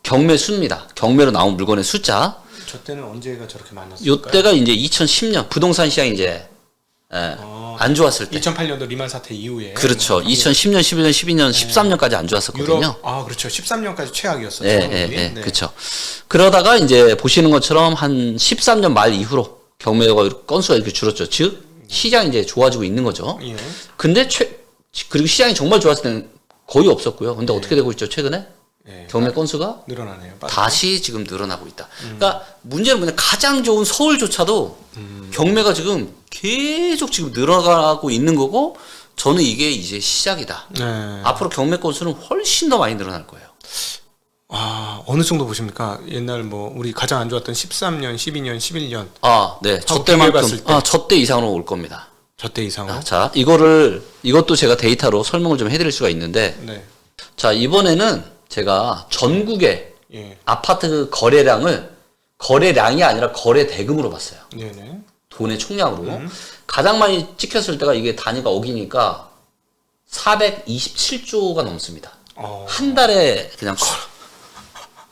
경매 수입니다. 경매로 나온 물건의 숫자. 저 때는 언제가 저렇게 많았을까요? 요 때가 이제 2010년 부동산 시장이 이제 안 좋았을 때. 2008년도 리만 사태 이후에. 그렇죠. 2010년, 11년, 12년, 13년까지 안 좋았었거든요. 유럽, 그렇죠. 13년까지 최악이었었죠. 네, 그렇죠. 그러다가 이제 보시는 것처럼 한 13년 말 이후로 경매가 건수가 이렇게 줄었죠. 즉 시장이 이제 좋아지고 있는 거죠. 예. 근데 그리고 시장이 정말 좋았을 때는 거의 없었고요. 근데 어떻게 되고 있죠? 최근에 경매 건수가 늘어나네요. 다시 지금 늘어나고 있다. 그러니까 문제는 뭐냐? 가장 좋은 서울조차도 경매가 지금 계속 지금 늘어가고 있는 거고 저는 이게 이제 시작이다. 네. 앞으로 경매 건수는 훨씬 더 많이 늘어날 거예요. 어느 정도 보십니까? 옛날 뭐 우리 가장 안 좋았던 13년, 12년, 11년. 네. 봤을 저때만큼 때. 저때 이상으로 올 겁니다. 저때 이상으로. 자, 이것도 제가 데이터로 설명을 좀 해드릴 수가 있는데, 네. 자, 이번에는 제가 전국의 아파트 거래량이 아니라 거래 대금으로 봤어요. 네네. 돈의 총량으로. 가장 많이 찍혔을 때가 이게 단위가 억이니까 427조가 넘습니다. 한 달에 그냥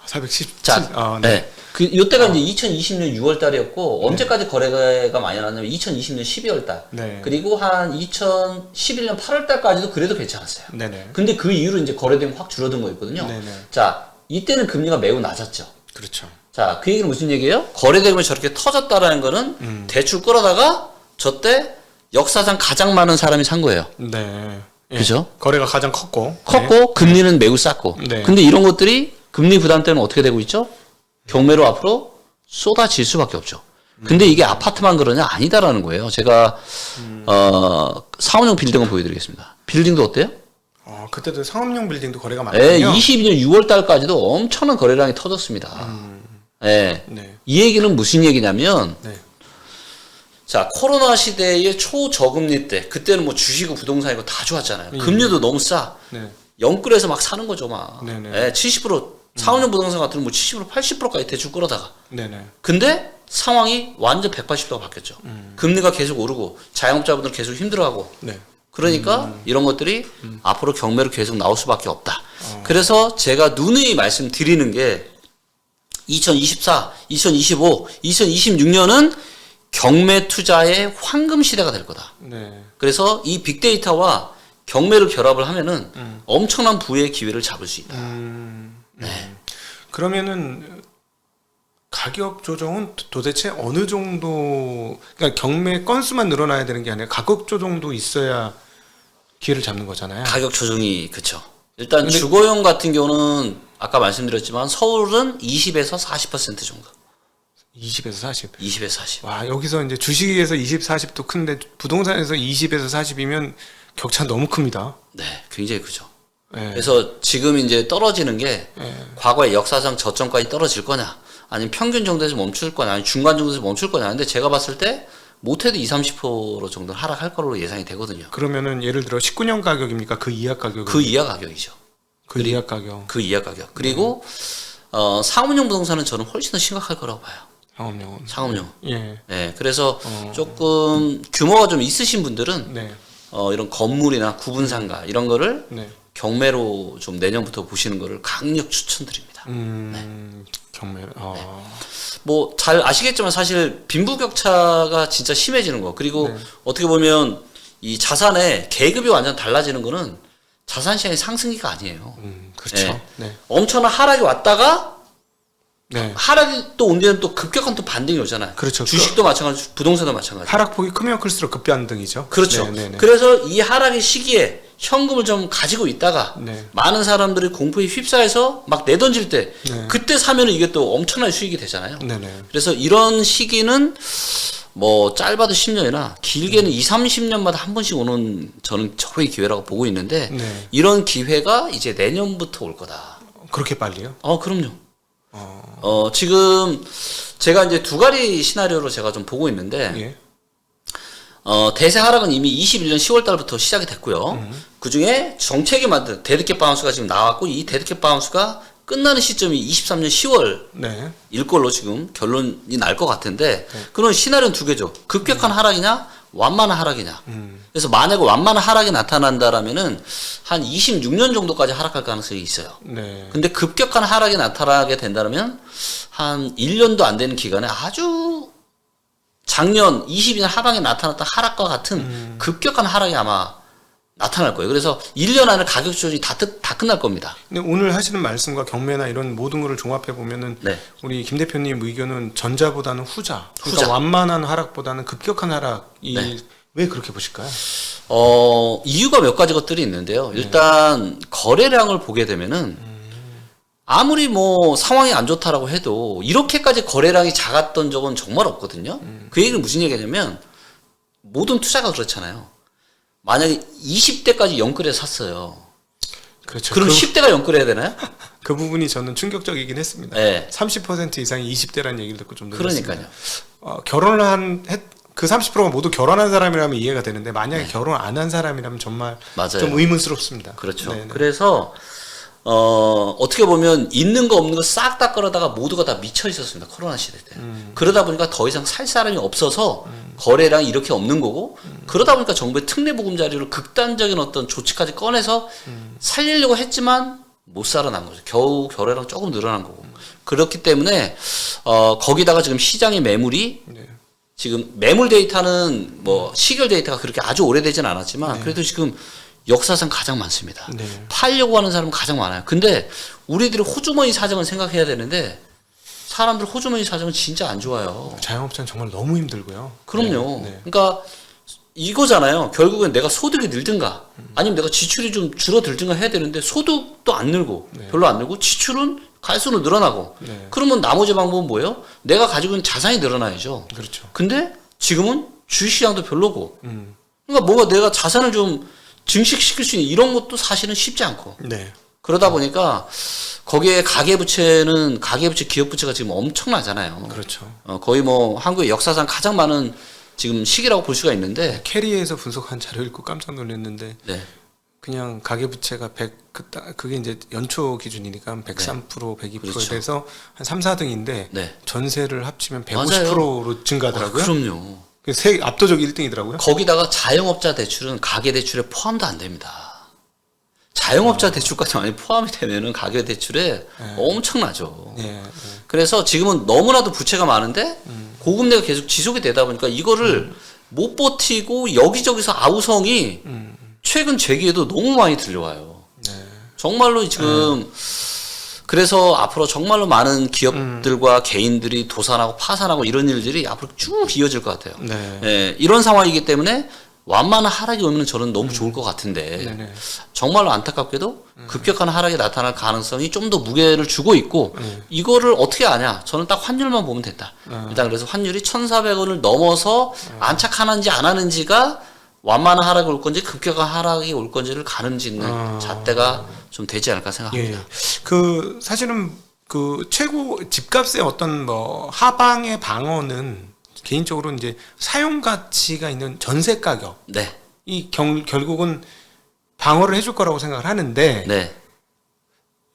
417. 자, 네. 요때가 이제 2020년 6월 달이었고, 언제까지 거래가 많이 나왔냐면 2020년 12월 달. 네. 그리고 한 2011년 8월 달까지도 그래도 괜찮았어요. 네네. 근데 그 이후로 이제 거래량이 확 줄어든 거였거든요. 네네. 자, 이때는 금리가 매우 낮았죠. 그렇죠. 자, 그 얘기는 무슨 얘기예요? 거래대금이 저렇게 터졌다라는 거는 대출 끌어다가 저때 역사상 가장 많은 사람이 산 거예요. 네. 예. 그죠? 거래가 가장 컸고 금리는 매우 쌌고. 네. 근데 이런 것들이 금리 부담 때문에 어떻게 되고 있죠? 경매로 앞으로 쏟아질 수밖에 없죠. 근데 이게 아파트만 그러냐? 아니다라는 거예요. 제가 상업용 빌딩을 보여드리겠습니다. 빌딩도 어때요? 그때도 상업용 빌딩도 거래가 예, 많았군요. 22년 6월 달까지도 엄청난 거래량이 터졌습니다. 예. 네. 이 얘기는 무슨 얘기냐면, 네. 자, 코로나 시대의 초저금리 때, 그때는 뭐 주식이고 부동산이고 다 좋았잖아요. 금리도 너무 싸. 네. 영끌에서 막 사는 거죠, 막. 네네. 예, 70%, 상업용 부동산 같은 뭐 70%, 80%까지 대출 끌어다가. 네네. 근데 상황이 완전 180도가 바뀌었죠. 금리가 계속 오르고, 자영업자분들 계속 힘들어하고. 네. 그러니까 이런 것들이 앞으로 경매로 계속 나올 수밖에 없다. 그래서 제가 누누이 말씀드리는 게 2024, 2025, 2026년은 경매 투자의 황금 시대가 될 거다. 네. 그래서 이 빅데이터와 경매를 결합을 하면은 엄청난 부의 기회를 잡을 수 있다. 그러면은 가격 조정은 도대체 어느 정도, 그러니까 경매 건수만 늘어나야 되는 게 아니라 가격 조정도 있어야 기회를 잡는 거잖아요. 가격 조정이 그쵸. 일단 근데- 주거용 같은 경우는 아까 말씀드렸지만 서울은 20에서 40% 정도. 20에서 40. 20에서 40. 와, 여기서 이제 주식에서 20, 40도 큰데 부동산에서 20에서 40이면 격차 너무 큽니다. 네, 굉장히 크죠. 네. 그래서 지금 이제 떨어지는 게 네. 과거의 역사상 저점까지 떨어질 거냐, 아니면 평균 정도에서 멈출 거냐, 아니면 중간 정도에서 멈출 거냐. 근데 제가 봤을 때 못해도 20, 30% 정도는 하락할 걸로 예상이 되거든요. 그러면은 예를 들어 19년 가격입니까? 그 이하 가격은? 그 이하 가격이죠. 그 이하 가격. 그 이하 가격. 그리고 상업용 부동산은 저는 훨씬 더 심각할 거라고 봐요. 상업용. 상업용. 예. 네, 그래서 조금 규모가 좀 있으신 분들은 네. 이런 건물이나 구분상가 이런 거를 네. 경매로 좀 내년부터 보시는 거를 강력 추천드립니다. 경매. 뭐 잘 아시겠지만 사실 빈부격차가 진짜 심해지는 거, 그리고 어떻게 보면 이 자산의 계급이 완전 달라지는 거는 자산 시장의 상승기가 아니에요. 그렇죠. 네. 네. 엄청난 하락이 왔다가 네. 하락이 또 온 뒤에는 또 급격한 또 반등이 오잖아요. 그렇죠. 주식도 마찬가지, 부동산도 마찬가지. 하락폭이 크면 클수록 급반등이죠. 그렇죠. 네, 네, 네. 그래서 이 하락의 시기에 현금을 좀 가지고 있다가 네. 많은 사람들이 공포에 휩싸여서 막 내던질 때 네. 그때 사면은 이게 또 엄청난 수익이 되잖아요. 네네. 그래서 이런 시기는 뭐 짧아도 10년이나 길게는 2, 30년마다 한 번씩 오는 저는 절호의 기회라고 보고 있는데 네. 이런 기회가 이제 내년부터 올 거다. 그렇게 빨리요? 그럼요. 지금 제가 이제 두 가지 시나리오로 제가 좀 보고 있는데 예. 대세 하락은 이미 21년 10월 달부터 시작이 됐고요. 그 중에 정책이 만든 데드캣 바운스가 지금 나왔고, 이 데드캣 바운스가 끝나는 시점이 23년 10월 네. 일 걸로 지금 결론이 날 것 같은데, 그런 시나리오는 두 개죠. 급격한 하락이냐, 완만한 하락이냐. 그래서 만약에 완만한 하락이 나타난다라면은 한 26년 정도까지 하락할 가능성이 있어요. 네. 근데 급격한 하락이 나타나게 된다면 한 1년도 안 되는 기간에 아주 작년 22년 하반기에 나타났던 하락과 같은 급격한 하락이 아마 나타날 거예요. 그래서 1년 안에 가격 조정이 다 끝날 겁니다. 근데 오늘 하시는 말씀과 경매나 이런 모든 거를 종합해 보면은 네. 우리 김 대표님 의견은 전자보다는 후자. 그러니까 후자. 완만한 하락보다는 급격한 하락이 네. 왜 그렇게 보실까요? 이유가 몇 가지 것들이 있는데요. 일단 거래량을 보게 되면은 아무리 뭐 상황이 안 좋다라고 해도 이렇게까지 거래량이 작았던 적은 정말 없거든요. 그 얘기는 무슨 얘기냐면 모든 투자가 그렇잖아요. 만약에 20대까지 영끌에 샀어요. 그렇죠. 그럼 10대가 영끌해야 되나요? 그 부분이 저는 충격적이긴 했습니다. 네. 30% 이상이 20대라는 얘기를 듣고 좀 놀랐습니다. 그러니까요. 결혼을 그 30%가 모두 결혼한 사람이라면 이해가 되는데 만약에 결혼 안 한 사람이라면 정말 맞아요. 좀 의문스럽습니다. 그렇죠. 네네. 그래서 어떻게 보면 있는 거 없는 거 싹 다 끌어다가 모두가 다 미쳐 있었습니다. 코로나 시대 때. 그러다 보니까 더 이상 살 사람이 없어서 거래량이 이렇게 없는 거고, 그러다 보니까 정부의 특례보금자리로 극단적인 어떤 조치까지 꺼내서 살리려고 했지만 못 살아난 거죠. 겨우 거래량 조금 늘어난 거고. 그렇기 때문에 거기다가 지금 시장의 매물이 네. 지금 매물 데이터는 뭐 시결 데이터가 그렇게 아주 오래되진 않았지만 그래도 지금 역사상 가장 많습니다. 네. 팔려고 하는 사람은 가장 많아요. 근데 우리들이 호주머니 사정을 생각해야 되는데 사람들 호주머니 사정은 진짜 안 좋아요. 자영업자는 정말 너무 힘들고요. 그럼요. 네. 네. 그러니까 이거잖아요. 결국엔 내가 소득이 늘든가 아니면 내가 지출이 좀 줄어들든가 해야 되는데 소득도 안 늘고 별로 안 늘고 지출은 갈수록 늘어나고 그러면 나머지 방법은 뭐예요? 내가 가지고 있는 자산이 늘어나야죠. 그렇죠. 근데 지금은 주식시장도 별로고 그러니까 뭔가 내가 자산을 좀 증식시킬 수 있는 이런 것도 사실은 쉽지 않고 네. 그러다 보니까 거기에 가계부채 기업부채가 지금 엄청나잖아요. 그렇죠. 거의 뭐 한국의 역사상 가장 많은 지금 시기라고 볼 수가 있는데 캐리에서 분석한 자료 읽고 깜짝 놀랐는데 네. 그냥 가계부채가 100 그게 이제 연초 기준이니까 103%, 102%에 그렇죠. 대해서 한 3, 4등인데 네. 전세를 합치면 맞아요. 150%로 증가하더라고요. 그럼요. 세 압도적 1등이더라고요. 거기다가 자영업자 대출은 가계대출에 포함도 안 됩니다. 자영업자 대출까지 많이 포함이 되면은 가계대출에 엄청나죠. 예. 그래서 지금은 너무나도 부채가 많은데 고금리가 계속 지속이 되다 보니까 이거를 못 버티고 여기저기서 아우성이 최근 재기에도 너무 많이 들려와요. 정말로 지금 그래서 앞으로 정말로 많은 기업들과 개인들이 도산하고 파산하고 이런 일들이 앞으로 쭉 이어질 것 같아요. 네. 예, 이런 상황이기 때문에 완만한 하락이 오면 저는 너무 좋을 것 같은데 네네. 정말로 안타깝게도 급격한 하락이 나타날 가능성이 좀 더 무게를 주고 있고 이거를 어떻게 아냐? 저는 딱 환율만 보면 된다. 일단 그래서 환율이 1,400원을 넘어서 안착하는지 안 하는지가 완만한 하락이 올 건지 급격한 하락이 올 건지를 가늠짓는 잣대가 좀 되지 않을까 생각합니다. 예. 그 사실은 그 최고 집값의 어떤 뭐 하방의 방어는 개인적으로 이제 사용 가치가 있는 전세 가격 네. 이 결국은 방어를 해줄 거라고 생각을 하는데 네.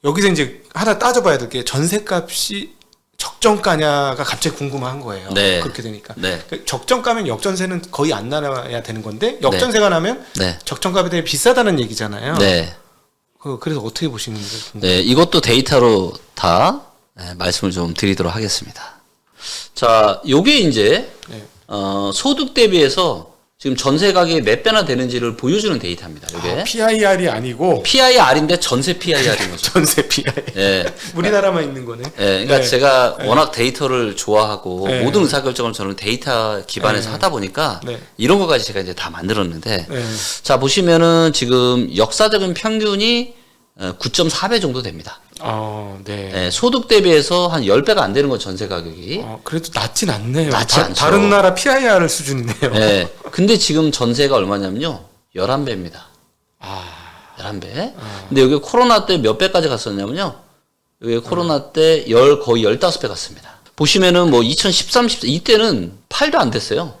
여기서 이제 하나 따져봐야 될 게 전세값이 적정가냐가 갑자기 궁금한 거예요. 네. 그렇게 되니까 네. 그 적정가면 역전세는 거의 안 나야 되는 건데 역전세가 나면 네. 적정값에 대해 비싸다는 얘기잖아요. 네. 그래서 어떻게 보시는지 네. 이것도 데이터로 다 말씀을 좀 드리도록 하겠습니다. 자, 요게 이제 네. 소득 대비해서 지금 전세 가격이 몇 배나 되는지를 보여주는 데이터입니다. 이게 PIR이 아니고 PIR인데 전세 PIR인 거죠. 전세 PIR. 예. 우리나라만 있는 거네. 예, 그러니까 네. 제가 워낙 데이터를 좋아하고 네. 모든 의사결정을 저는 데이터 기반에서 하다 보니까 네. 이런 것까지 제가 이제 다 만들었는데 네. 자 보시면은 지금 역사적인 평균이 9.4배 정도 됩니다. 네. 예, 소득 대비해서 한 10배가 안 되는 건 전세 가격이. 그래도 낮진 않네요. 낮지 않죠. 다른 나라 PIR 수준이네요. 예. 근데 지금 전세가 얼마냐면요. 11배입니다. 11배. 근데 여기 코로나 때 몇 배까지 갔었냐면요. 여기 코로나 때 거의 15배 갔습니다. 보시면은 뭐 2013, 14 이때는 8도 안 됐어요.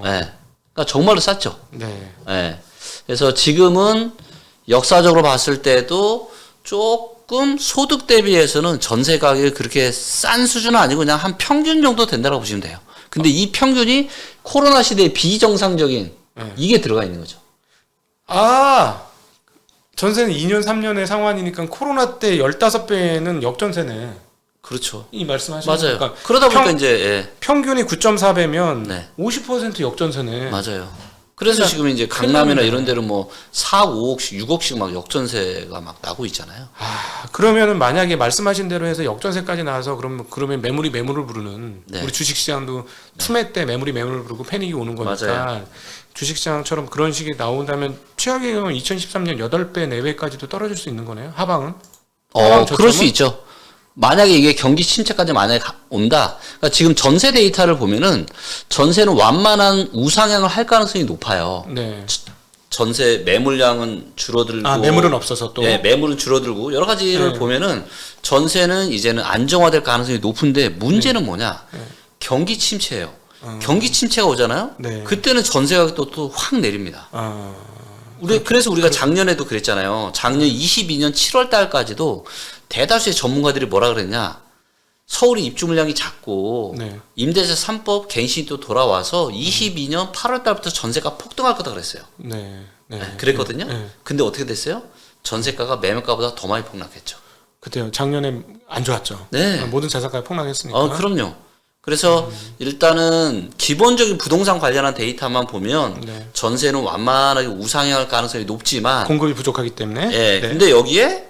예. 그러니까 정말로 쌌죠. 네. 예. 그래서 지금은 역사적으로 봤을 때도 조금 소득 대비해서는 전세 가격이 그렇게 싼 수준은 아니고 그냥 한 평균 정도 된다고 보시면 돼요. 근데 이 평균이 코로나 시대의 비정상적인 이게 들어가 있는 거죠. 전세는 2년, 3년의 상환이니까 코로나 때 15배는 역전세네. 그렇죠. 이 말씀하시는 맞아요. 거니까 그러다 보니까 이제 평균이 9.4배면 네. 50% 역전세네. 맞아요. 그래서 그러니까 지금 이제 강남이나 이런 데는 뭐 4, 5억씩, 6억씩 막 역전세가 막 나고 있잖아요. 그러면은 만약에 말씀하신 대로 해서 역전세까지 나와서 그러면 매물이 매물을 부르는 네. 우리 주식시장도 투매 때 매물이 매물을 부르고 패닉이 오는 거니까 맞아요. 주식시장처럼 그런 식이 나온다면 최악의 경우 2013년 8배, 4배까지도 떨어질 수 있는 거네요. 하방은? 그럴 수 있죠. 만약에 이게 경기 침체까지 만약에 온다. 그러니까 지금 전세 데이터를 보면은 전세는 완만한 우상향을 할 가능성이 높아요. 네. 전세 매물량은 줄어들고 매물은 없어서 또. 네, 매물은 줄어들고 여러 가지를 네. 보면은 전세는 이제는 안정화될 가능성이 높은데 문제는 뭐냐? 경기 침체예요. 경기 침체가 오잖아요. 네. 그때는 전세 가격도 또 확 내립니다. 그래서 우리가 작년에도 그랬잖아요. 작년 22년 7월 달까지도 대다수의 전문가들이 뭐라 그랬냐. 서울이 입주 물량이 작고 네. 임대차 3법 갱신이 또 돌아와서 22년 8월 달부터 전세가 폭등할 거다 그랬어요. 네. 그랬거든요. 네. 근데 어떻게 됐어요? 전세가가 매매가보다 더 많이 폭락했죠. 그때요. 작년에 안 좋았죠. 네. 모든 자산가가 폭락했으니까. 그럼요. 그래서 일단은 기본적인 부동산 관련한 데이터만 보면 네. 전세는 완만하게 우상향할 가능성이 높지만 공급이 부족하기 때문에. 예, 네. 근데 여기에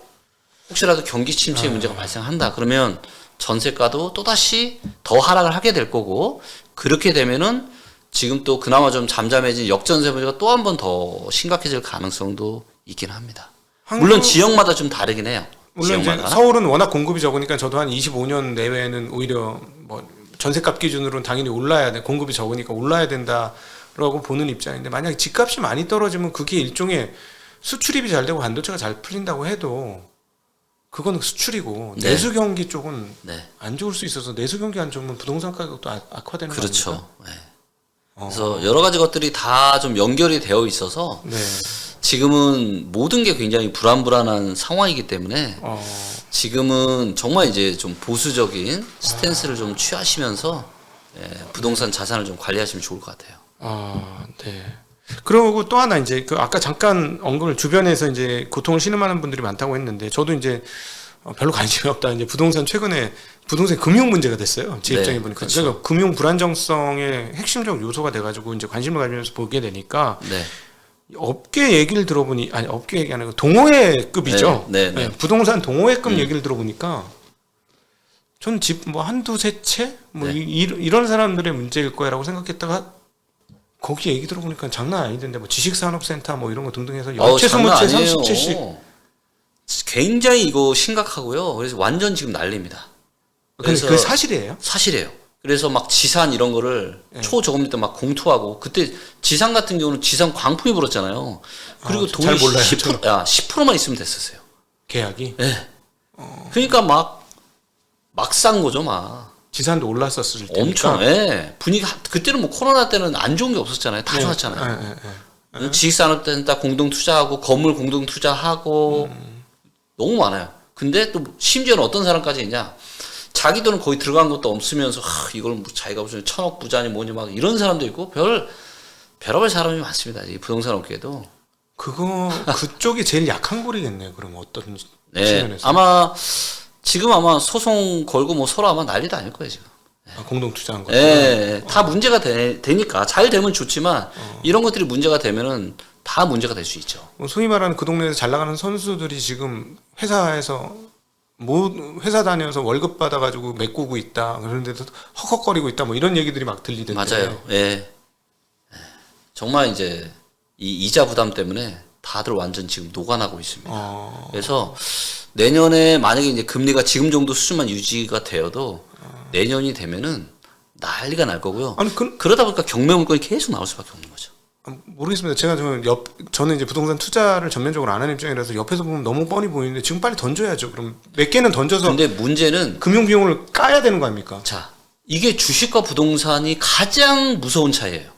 혹시라도 경기 침체의 문제가 발생한다 그러면 전세가도 또다시 더 하락을 하게 될 거고 그렇게 되면은 지금 또 그나마 좀 잠잠해진 역전세 문제가 또 한 번 더 심각해질 가능성도 있긴 합니다. 물론 지역마다 좀 다르긴 해요. 물론 이제 지역마다. 서울은 워낙 공급이 적으니까 저도 한 25년 내외에는 오히려 뭐 전세값 기준으로는 당연히 올라야 돼. 공급이 적으니까 올라야 된다라고 보는 입장인데 만약에 집값이 많이 떨어지면 그게 일종의 수출입이 잘 되고 반도체가 잘 풀린다고 해도 그거는 수출이고 네. 내수 경기 쪽은 네. 안 좋을 수 있어서 내수 경기 안 좋으면 부동산 가격도 악화되는 거 아닙니까? 그렇죠. 네. 그래서 여러 가지 것들이 다 좀 연결이 되어 있어서 네. 지금은 모든 게 굉장히 불안불안한 상황이기 때문에 어. 지금은 정말 이제 좀 보수적인 스탠스를 좀 취하시면서 부동산 자산을 좀 관리하시면 좋을 것 같아요. 아, 네. 그리고 또 하나 이제 그 아까 잠깐 언급을 주변에서 이제 고통을 신음하는 분들이 많다고 했는데 저도 이제 별로 관심이 없다. 이제 부동산 최근에 부동산 금융 문제가 됐어요. 제 네, 입장에 보니까. 그렇죠. 그러니까 금융 불안정성의 핵심적 요소가 돼가지고 이제 관심을 가지면서 보게 되니까 네. 업계 얘기를 들어보니 아니 업계 얘기 아니고 동호회급이죠. 네, 네, 네. 부동산 동호회급 얘기를 들어보니까 전 집 뭐 한두 세 채 뭐 네. 이런 사람들의 문제일 거라고 생각했다가 거기 얘기 들어보니까 장난 아니던데 뭐 지식산업센터 뭐 이런 거 등등 해서 열채 장난 20채 아니에요. 30채씩 굉장히 이거 심각하고요. 그래서 완전 지금 난립니다. 근데 그게 사실이에요? 사실이에요. 그래서 막 지산 이런 거를 초저금리 때 막 공투하고 그때 지산 같은 경우는 지산 광풍이 불었잖아요. 그리고 잘 돈이 몰라요, 10%만 있으면 됐었어요. 계약이 예. 그러니까 막 싼 거죠, 막. 지산도 올랐었을 테니까 엄청, 예. 그때는 뭐 코로나 때는 안 좋은 게 없었잖아요. 다 좋았잖아요. 지식산업센터 공동 투자하고 건물 공동 투자하고 너무 많아요. 근데 또 심지어는 어떤 사람까지 있냐? 자기 돈은 거의 들어간 것도 없으면서 이걸 뭐 자기가 무슨 천억 부자니 뭐니 막 이런 사람도 있고 별의별 사람이 많습니다. 이 부동산 업계에도. 그쪽이 제일 약한 골이겠네요. 그럼 어떤 네. 측면에서 지금 아마 소송 걸고 뭐 서로 아마 난리도 아닐 거예요 지금. 공동 투자한 거. 예, 다 문제가 되니까 잘 되면 좋지만 이런 것들이 문제가 되면은 다 문제가 될 수 있죠. 뭐 소위 말하는 그 동네에서 잘 나가는 선수들이 지금 회사에서 회사 다녀서 월급 받아가지고 메꾸고 있다. 그런데도 헉헉거리고 있다. 뭐 이런 얘기들이 막 들리던데. 맞아요. 예. 정말 이제 이 이자 부담 때문에 다들 완전 지금 녹아나고 있습니다. 그래서 내년에 만약에 이제 금리가 지금 정도 수준만 유지가 되어도 내년이 되면은 난리가 날 거고요. 아니 그러다 보니까 경매 물건이 계속 나올 수밖에 없는 거죠. 모르겠습니다. 제가 저는 이제 부동산 투자를 전면적으로 안 하는 입장이라서 옆에서 보면 너무 뻔히 보이는데 지금 빨리 던져야죠. 그럼 몇 개는 던져서 근데 문제는 금융 비용을 까야 되는 거 아닙니까? 자, 이게 주식과 부동산이 가장 무서운 차이예요.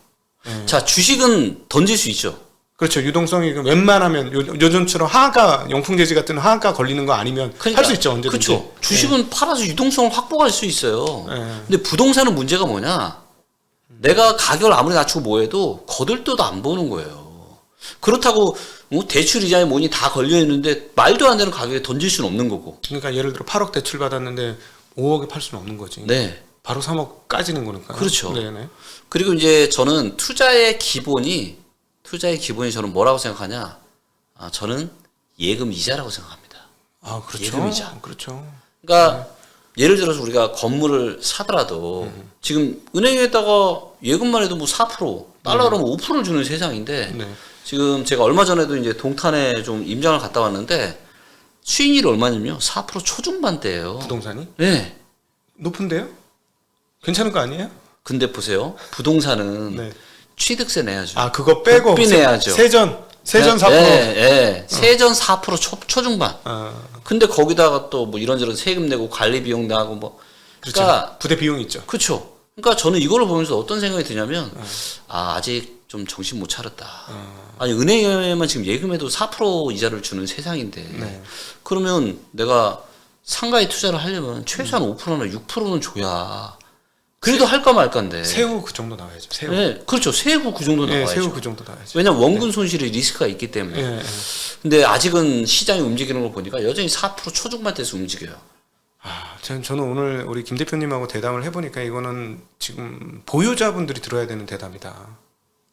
자, 주식은 던질 수 있죠. 그렇죠. 유동성이 웬만하면 요즘처럼 하한가 영풍재지 같은 하한가 걸리는 거 아니면 할 수 있죠. 언제든지. 그렇죠. 주식은 팔아서 유동성을 확보할 수 있어요. 근데 부동산은 문제가 뭐냐? 내가 가격을 아무리 낮추고 뭐해도 거들떠도 안 보는 거예요. 그렇다고 뭐 대출 이자에 뭐니 다 걸려 있는데 말도 안 되는 가격에 던질 수는 없는 거고. 그러니까 예를 들어 8억 대출 받았는데 5억에 팔 수는 없는 거지. 네. 바로 3억 까지는 거니까. 그렇죠. 네네. 그리고 이제 저는 투자의 기본이 저는 뭐라고 생각하냐? 저는 예금 이자라고 생각합니다. 아, 그렇죠. 예금 이자. 그렇죠. 그러니까 예를 들어서 우리가 건물을 사더라도 지금 은행에다가 예금만 해도 뭐 4%, 달러 그러면 5%를 주는 세상인데 네. 지금 제가 얼마 전에도 이제 동탄에 좀 임장을 갔다 왔는데 수익률이 얼마냐면요. 4% 초중반대예요. 부동산이? 네. 높은데요? 괜찮은 거 아니에요? 근데 보세요. 부동산은 네. 취득세 내야죠. 아, 그거 빼고 국비 내야죠. 세전 4%. 세전 4% 초중반. 아, 근데 거기다가 또 뭐 이런저런 세금 내고 관리 비용 나고 뭐. 그렇죠. 그러니까 부대 비용이 있죠. 그렇죠. 그러니까 저는 이거를 보면서 어떤 생각이 드냐면 아직 좀 정신 못 차렸다. 아니 은행에만 지금 예금에도 4% 이자를 주는 세상인데 네. 그러면 내가 상가에 투자를 하려면 최소한 5%나 6%는 줘야 그래도 할까 말까인데. 세후 그 정도 나와야죠. 세후. 네, 그렇죠. 세후 그 정도 네, 나와야죠. 세후 그 정도 나와야죠. 왜냐면 원금 손실의 리스크가 있기 때문에. 예, 예. 근데 아직은 시장이 움직이는 걸 보니까 여전히 4% 초중반대에서 움직여요. 저는 오늘 우리 김 대표님하고 대담을 해보니까 이거는 지금 보유자분들이 들어야 되는 대담이다.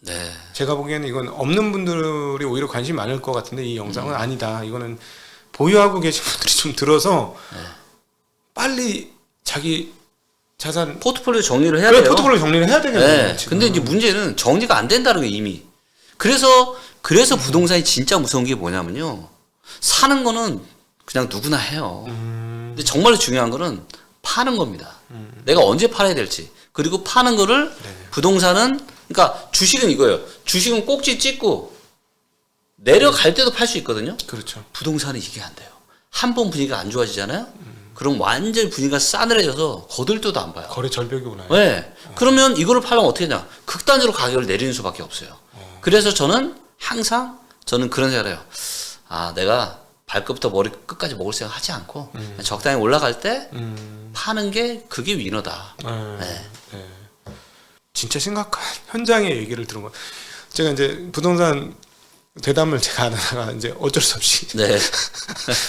네. 제가 보기에는 이건 없는 분들이 오히려 관심이 많을 것 같은데 이 영상은 아니다. 이거는 보유하고 계신 분들이 좀 들어서 빨리 자기 자산 포트폴리오 정리를 해야 그래 돼요. 포트폴리오 정리를 해야 되겠네요. 네. 지금. 근데 이제 문제는 정리가 안 된다는 거 이미. 그래서 부동산이 진짜 무서운 게 뭐냐면요. 사는 거는 그냥 누구나 해요. 근데 정말로 중요한 거는 파는 겁니다. 내가 언제 팔아야 될지. 그리고 파는 거를 부동산은 그러니까 주식은 이거예요. 주식은 꼭지 찍고 내려갈 때도 팔 수 있거든요. 그렇죠. 부동산은 이게 안 돼요. 한 번 분위기가 안 좋아지잖아요. 그럼 완전히 분위기가 싸늘해져서 거들떠도 안 봐요. 거래 절벽이 오나요? 네. 그러면 이거를 팔려면 어떻게 하냐? 극단적으로 가격을 내리는 수밖에 없어요. 그래서 저는 항상 그런 생각을 해요. 아, 내가 발끝부터 머리 끝까지 먹을 생각 하지 않고 그냥 적당히 올라갈 때 파는 게 그게 위너다. 네. 네. 진짜 심각한 현장의 얘기를 들은 거. 제가 이제 부동산 대담을 제가 안 하다가 이제 어쩔 수 없이 네.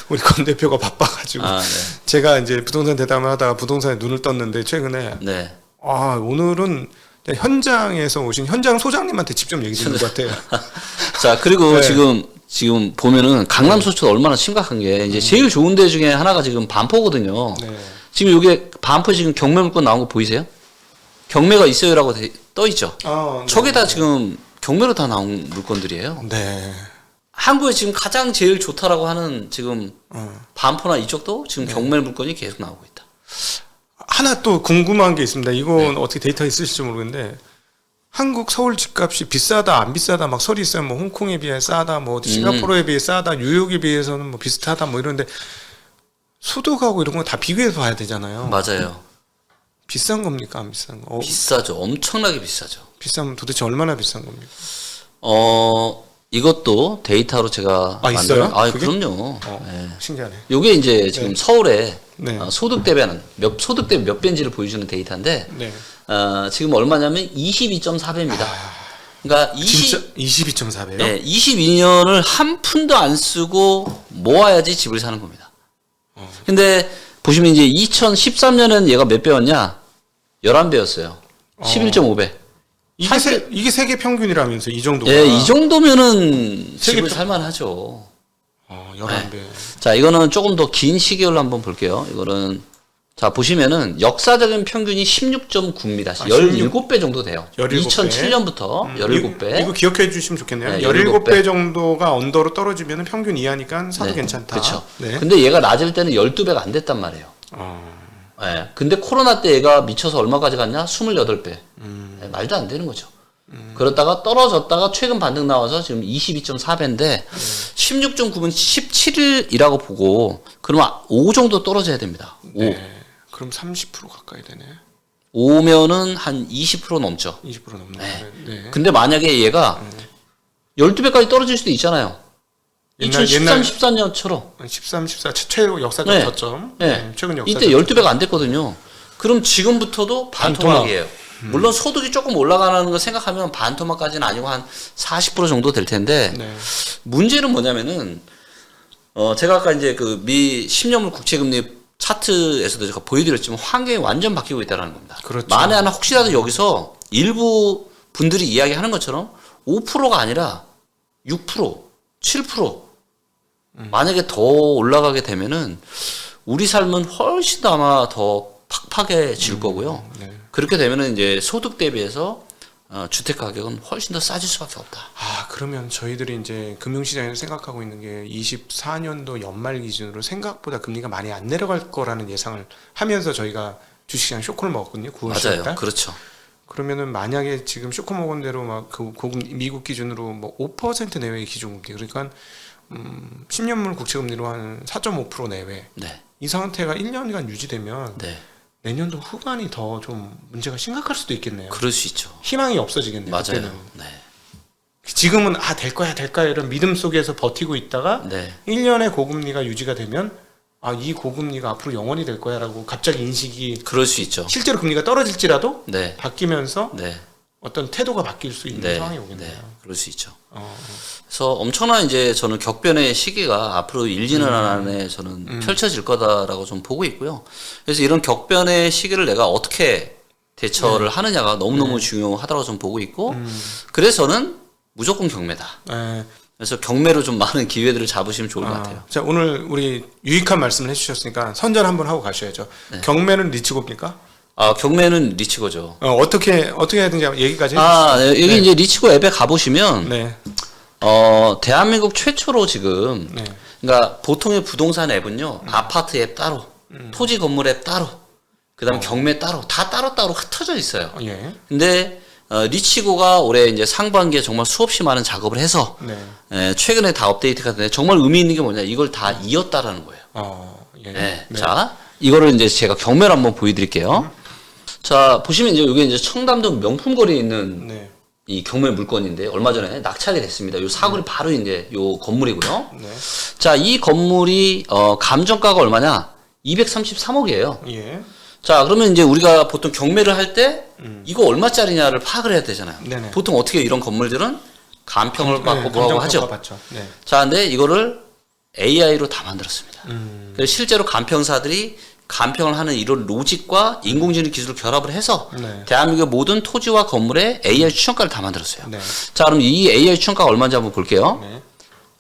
우리 권 대표가 바빠가지고 아, 네. 제가 이제 부동산 대담을 하다가 부동산에 눈을 떴는데 최근에 네. 아 오늘은 현장에서 오신 현장 소장님한테 직접 얘기 듣는 것 같아요. 자, 그리고 네. 지금 보면은 강남 소초도 얼마나 심각한 게 이제 제일 좋은 데 중에 하나가 지금 반포거든요. 네. 지금 요게 반포 지금 경매 물건 나온 거 보이세요? 경매가 있어요라고 떠 있죠. 아, 네. 저게 다 지금 경매로 다 나온 물건들이에요. 네. 한국에 지금 가장 제일 좋다라고 하는 지금 반포나 이쪽도 지금 경매 물건이 계속 나오고 있다. 하나 또 궁금한 게 있습니다. 이건 어떻게 데이터 있으실지 모르겠는데 한국 서울 집값이 비싸다 안 비싸다 막 설이 있어요. 뭐 홍콩에 비해 싸다, 뭐 싱가포르에 비해 싸다, 뉴욕에 비해서는 뭐 비슷하다, 뭐 이런데 소득하고 이런 거 다 비교해서 봐야 되잖아요. 맞아요. 비싼 겁니까 안 비싼 거? 비싸죠. 엄청나게 비싸죠. 비싸면 도대체 얼마나 비싼 겁니까? 이것도 데이터로 제가 있어요? 아, 그게? 그럼요. 신기하네. 요게 이제 지금 서울에 네. 소득 대비하는 소득 대비 몇 배인지를 보여주는 데이터인데 네. 지금 얼마냐면 22.4배입니다. 그러니까 진짜 22.4배요? 네, 22년을 한 푼도 안 쓰고 모아야지 집을 사는 겁니다. 근데 보시면 이제 2013년에는 얘가 몇 배였냐? 11배였어요. 11.5배. 이게 세계 평균이라면서 이 정도가? 예, 이 정도면은 세계 집을 살만하죠. 11배. 자, 이거는 조금 더 긴 시계열로 한번 볼게요. 이거는 자 보시면은 역사적인 평균이 16.9입니다. 17배 정도 돼요. 17배. 2007년부터 17배. 이거 기억해 주시면 좋겠네요. 네, 17배 정도가 언더로 떨어지면 평균 이하니까 사도 네, 괜찮다. 그렇죠. 네. 근데 얘가 낮을 때는 12배가 안 됐단 말이에요. 네, 근데 코로나 때 얘가 미쳐서 얼마까지 갔냐? 28배. 네, 말도 안 되는 거죠. 그러다가 떨어졌다가 최근 반등 나와서 지금 22.4배인데 16.9면 17일이라고 보고 그러면 5 정도 떨어져야 됩니다. 5. 네. 그럼 30% 가까이 되네. 5면은 한 20% 넘죠. 20% 넘네. 네. 네. 근데 만약에 얘가 12배까지 떨어질 수도 있잖아요. 2013, 14년처럼. 13, 14 최고 역사적 네. 저점. 네. 최근 역사적 이때 12배가 안 됐거든요. 그럼 지금부터도 반토막이에요. 물론 소득이 조금 올라가는 거 생각하면 반토막까지는 아니고 한 40% 정도 될 텐데 네. 문제는 뭐냐면은 제가 아까 이제 그 미 10년물 국채금리 차트에서도 제가 보여드렸지만 환경이 완전 바뀌고 있다는 겁니다. 그렇죠. 만에 하나 혹시라도 여기서 일부 분들이 이야기하는 것처럼 5%가 아니라 6%, 7% 만약에 더 올라가게 되면은 우리 삶은 훨씬 더 아마 더 팍팍해질 거고요. 네. 그렇게 되면은 이제 소득 대비해서 주택 가격은 훨씬 더 싸질 수밖에 없다. 그러면 저희들이 이제 금융시장에서 생각하고 있는 게 24년도 연말 기준으로 생각보다 금리가 많이 안 내려갈 거라는 예상을 하면서 저희가 주식시장 쇼크를 먹었거든요. 9월 맞아요. 10월. 그렇죠. 그러면은 만약에 지금 쇼크 먹은 대로 막 그 고금 미국 기준으로 뭐 5% 내외의 기준금리 그러니까 10년물 국채금리로 한 4.5% 내외 네. 이 상태가 1년간 유지되면 네. 내년도 후반이 더 좀 문제가 심각할 수도 있겠네요. 그럴 수 있죠. 희망이 없어지겠네요. 맞아요. 그때는. 네. 지금은 될 거야 이런 믿음 속에서 버티고 있다가 네. 1년의 고금리가 유지가 되면 이 고금리가 앞으로 영원히 될 거야라고 갑자기 인식이 그럴 수 있죠. 실제로 금리가 떨어질지라도 네. 바뀌면서 네. 어떤 태도가 바뀔 수 있는 네. 상황이 오겠네요. 네. 그럴 수 있죠. 그래서 엄청난 이제 저는 격변의 시기가 앞으로 1, 2년 안에 저는 펼쳐질 거다라고 좀 보고 있고요. 그래서 이런 격변의 시기를 내가 어떻게 대처를 하느냐가 너무너무 중요하다고 좀 보고 있고 그래서 저는 무조건 경매다. 네. 그래서 경매로 좀 많은 기회들을 잡으시면 좋을 것 같아요. 자 오늘 우리 유익한 말씀을 해주셨으니까 선전 한번 하고 가셔야죠. 경매는 리츠고입니까? 경매는 리치고죠. 어떻게 해야 되는지 얘기까지 네, 여기 네. 이제 리치고 앱에 가보시면, 네. 대한민국 최초로 지금, 네. 그러니까 보통의 부동산 앱은요, 아파트 앱 따로, 토지 건물 앱 따로, 그 다음에 경매 따로, 다 따로따로 흩어져 있어요. 예. 근데, 리치고가 올해 이제 상반기에 정말 수없이 많은 작업을 해서, 네. 최근에 다 업데이트가 됐는데, 정말 의미 있는 게 뭐냐, 이걸 다 이었다라는 거예요. 예. 네. 자, 이거를 이제 제가 경매를 한번 보여드릴게요. 자, 보시면 이제 여기 이제 청담동 명품거리에 있는 네. 이 경매 물건인데 얼마 전에 낙찰이 됐습니다. 요 사거리 바로 이제 요 건물이고요. 네. 자, 이 건물이 감정가가 얼마냐? 233억이에요. 예. 자, 그러면 이제 우리가 보통 경매를 할 때 이거 얼마짜리냐를 파악을 해야 되잖아요. 네네. 보통 어떻게 이런 건물들은 간평을 받고 뭐하고 하죠. 받죠. 네. 자, 근데 이거를 AI로 다 만들었습니다. 그래서 실제로 간평사들이 간평을 하는 이런 로직과 인공지능 기술을 결합을 해서 네. 대한민국의 모든 토지와 건물에 AI 추천가를 다 만들었어요. 네. 자, 그럼 이 AI 추천가가 얼마인지 한번 볼게요. 네.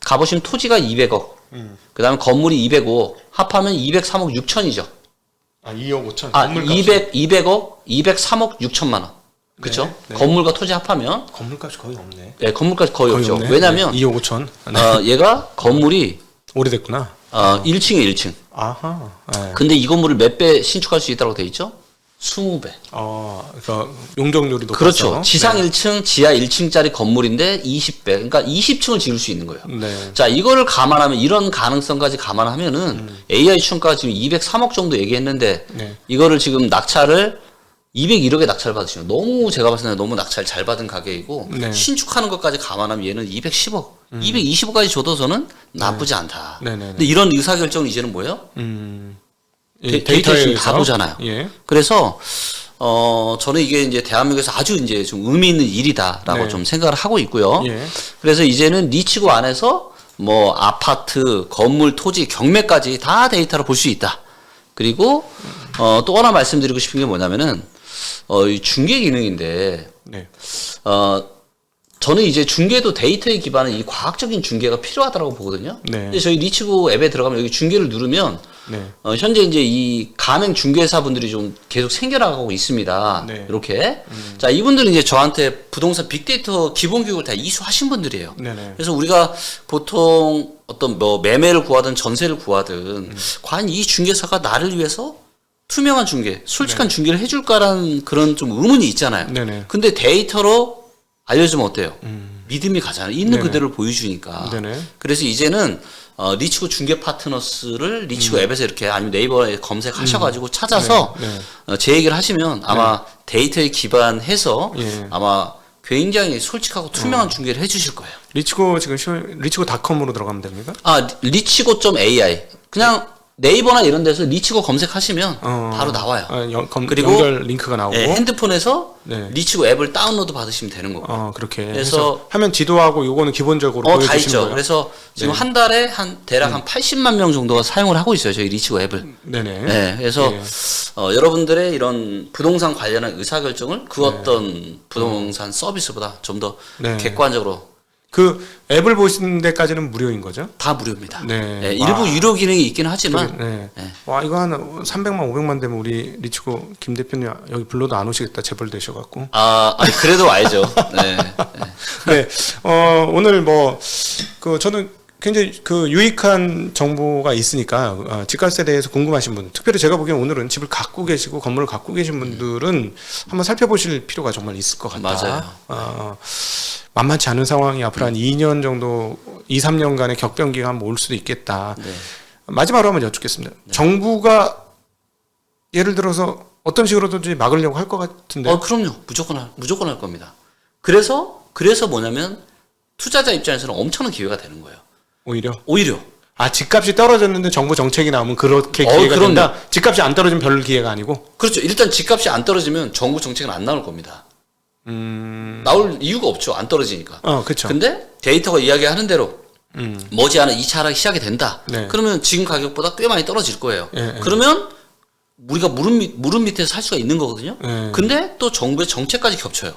가보시면 토지가 200억, 그 다음에 건물이 205억, 합하면 203억 6천이죠. 2억 5천. 200억, 203억 6천만 원. 그쵸? 네, 네. 건물과 토지 합하면, 건물값이 거의 없네. 네, 건물까지 거의 없죠. 없네. 왜냐면, 네. 2억 5천. 얘가 건물이, 오래됐구나. 1층에 1층. 아하. 네. 근데 이 건물을 몇 배 신축할 수 있다고 돼 있죠? 20배. 그러니까 용적률이 높아서. 그렇죠. 지상 1층, 지하 1층짜리 건물인데 20배. 그러니까 20층을 지을 수 있는 거예요. 네. 자, 이거를 감안하면, 이런 가능성까지 감안하면은 AI 추천가가 지금 203억 정도 얘기했는데, 네. 이거를 지금 낙찰을 201억에 낙찰 받으시면 너무 제가 봤을 때 너무 낙찰 잘 받은 가격이고, 네. 신축하는 것까지 감안하면 얘는 210억, 220억까지 줘도 저는 나쁘지 않다. 네네네. 근데 이런 의사결정은 이제는 뭐예요? 이 데이터에 데이터에서 다 보잖아요. 예. 그래서 저는 이게 이제 대한민국에서 아주 이제 좀 의미 있는 일이다라고 네. 좀 생각을 하고 있고요. 예. 그래서 이제는 리치고 안에서 뭐 아파트, 건물, 토지, 경매까지 다 데이터로 볼 수 있다. 그리고 또 하나 말씀드리고 싶은 게 뭐냐면은 이 중개 기능인데 네. 저는 이제 중개도 데이터에 기반한 이 과학적인 중개가 필요하다고 보거든요. 네. 근데 저희 리치고 앱에 들어가면 여기 중개를 누르면 네. 현재 이제 이 가맹 중개사분들이 좀 계속 생겨나가고 있습니다. 네. 이렇게. 자, 이분들은 이제 저한테 부동산 빅데이터 기본 교육을 다 이수하신 분들이에요. 네네. 그래서 우리가 보통 어떤 뭐 매매를 구하든 전세를 구하든 과연 이 중개사가 나를 위해서 투명한 중개, 솔직한 중개를 해줄까라는 그런 좀 의문이 있잖아요. 네네. 근데 데이터로 알려주면 어때요? 믿음이 가잖아요. 있는 네네. 그대로 보여주니까. 네네. 그래서 이제는 리치고 중개 파트너스를 리치고 앱에서 이렇게 아니면 네이버에 검색하셔가지고 찾아서 네. 제 얘기를 하시면 아마 데이터에 기반해서 예. 아마 굉장히 솔직하고 투명한 중개를 해주실 거예요. 리치고 지금 리치고닷컴으로 들어가면 됩니까? 리치고.ai 그냥 네이버나 이런 데서 리치고 검색하시면 바로 나와요. 그리고 연결 링크가 나오고. 예, 핸드폰에서 네. 리치고 앱을 다운로드 받으시면 되는 거고. 그렇게. 그래서 해서 화면 지도하고 요거는 기본적으로 다 보여주시는 있죠. 거예요. 그래서 지금 한 달에 대략 한 80만 명 정도가 사용을 하고 있어요. 저희 리치고 앱을. 네네. 네, 그래서 예. 여러분들의 이런 부동산 관련한 의사결정을 그 어떤 부동산 서비스보다 좀 더 네. 객관적으로 그 앱을 보시는 데까지는 무료인 거죠? 다 무료입니다. 네. 네, 일부 유료 기능이 있긴 하지만 네. 네. 와, 이거 한 300만, 500만 되면 우리 리치고 김 대표님 여기 불러도 안 오시겠다. 재벌 되셔갖고. 아니, 그래도 와야죠. 네. 네. 오늘 저는 굉장히 유익한 정보가 있으니까, 집값에 대해서 궁금하신 분, 특별히 제가 보기엔 오늘은 집을 갖고 계시고 건물을 갖고 계신 분들은 한번 살펴보실 필요가 정말 있을 것 같다. 맞아요. 만만치 않은 상황이 앞으로 한 2년 정도, 2, 3년간의 격변기가 한번 올 수도 있겠다. 네. 마지막으로 한번 여쭙겠습니다. 정부가 예를 들어서 어떤 식으로든지 막으려고 할 것 같은데. 그럼요. 무조건 할 겁니다. 그래서 뭐냐면 투자자 입장에서는 엄청난 기회가 되는 거예요. 오히려. 집값이 떨어졌는데 정부 정책이 나오면 그렇게 기회가 그럼요. 된다? 집값이 안 떨어지면 별 기회가 아니고? 그렇죠. 일단 집값이 안 떨어지면 정부 정책은 안 나올 겁니다. 나올 이유가 없죠. 안 떨어지니까. 그렇죠. 근데 데이터가 이야기하는 대로 머지않아 2차 하락이 시작이 된다. 네. 그러면 지금 가격보다 꽤 많이 떨어질 거예요. 예. 그러면 우리가 무릎 밑에서 살 수가 있는 거거든요. 예. 근데 또 정부의 정책까지 겹쳐요.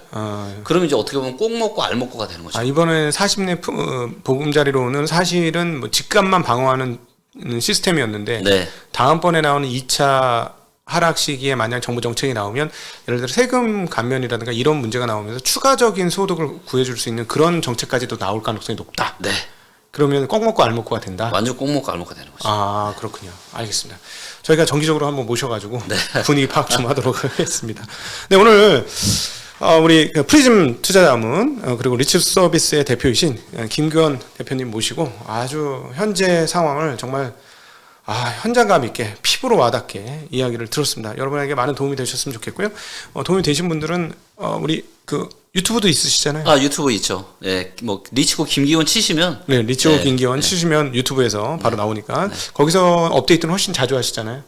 그러면 이제 어떻게 보면 꼭 먹고 알 먹고가 되는 거죠. 이번에 40내 보금자리로는 사실은 집값만 방어하는 시스템이었는데 네. 다음번에 나오는 2차 하락 시기에 만약 정부 정책이 나오면 예를 들어 세금 감면이라든가 이런 문제가 나오면서 추가적인 소득을 구해줄 수 있는 그런 정책까지도 나올 가능성이 높다. 네. 그러면 꼭 먹고 알 먹고가 된다. 완전 꼭 먹고 알 먹고 되는 거죠. 아 그렇군요. 알겠습니다. 저희가 정기적으로 한번 모셔가지고 분위기 파악 좀 하도록 하겠습니다. 네 오늘 우리 그 프리즘 투자자문 그리고 리츠 서비스의 대표이신 김규원 대표님 모시고 아주 현재 상황을 정말 현장감 있게 피부로 와닿게 이야기를 들었습니다. 여러분에게 많은 도움이 되셨으면 좋겠고요. 도움이 되신 분들은 우리 그 유튜브도 있으시잖아요. 유튜브 있죠. 예, 뭐 리치고 김기원 치시면 네, 리치고 김기원 치시면 유튜브에서 바로 나오니까 거기서 업데이트는 훨씬 자주 하시잖아요.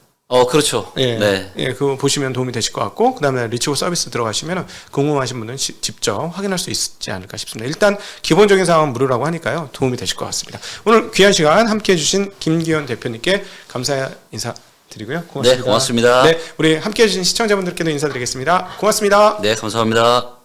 그렇죠. 예, 네. 예, 그거 보시면 도움이 되실 것 같고, 그 다음에 리치고 서비스 들어가시면 궁금하신 분은 직접 확인할 수 있지 않을까 싶습니다. 일단 기본적인 사항은 무료라고 하니까요, 도움이 되실 것 같습니다. 오늘 귀한 시간 함께 해주신 김기현 대표님께 감사 인사드리고요. 고맙습니다. 네, 고맙습니다. 네, 우리 함께 해주신 시청자분들께도 인사드리겠습니다. 고맙습니다. 네, 감사합니다.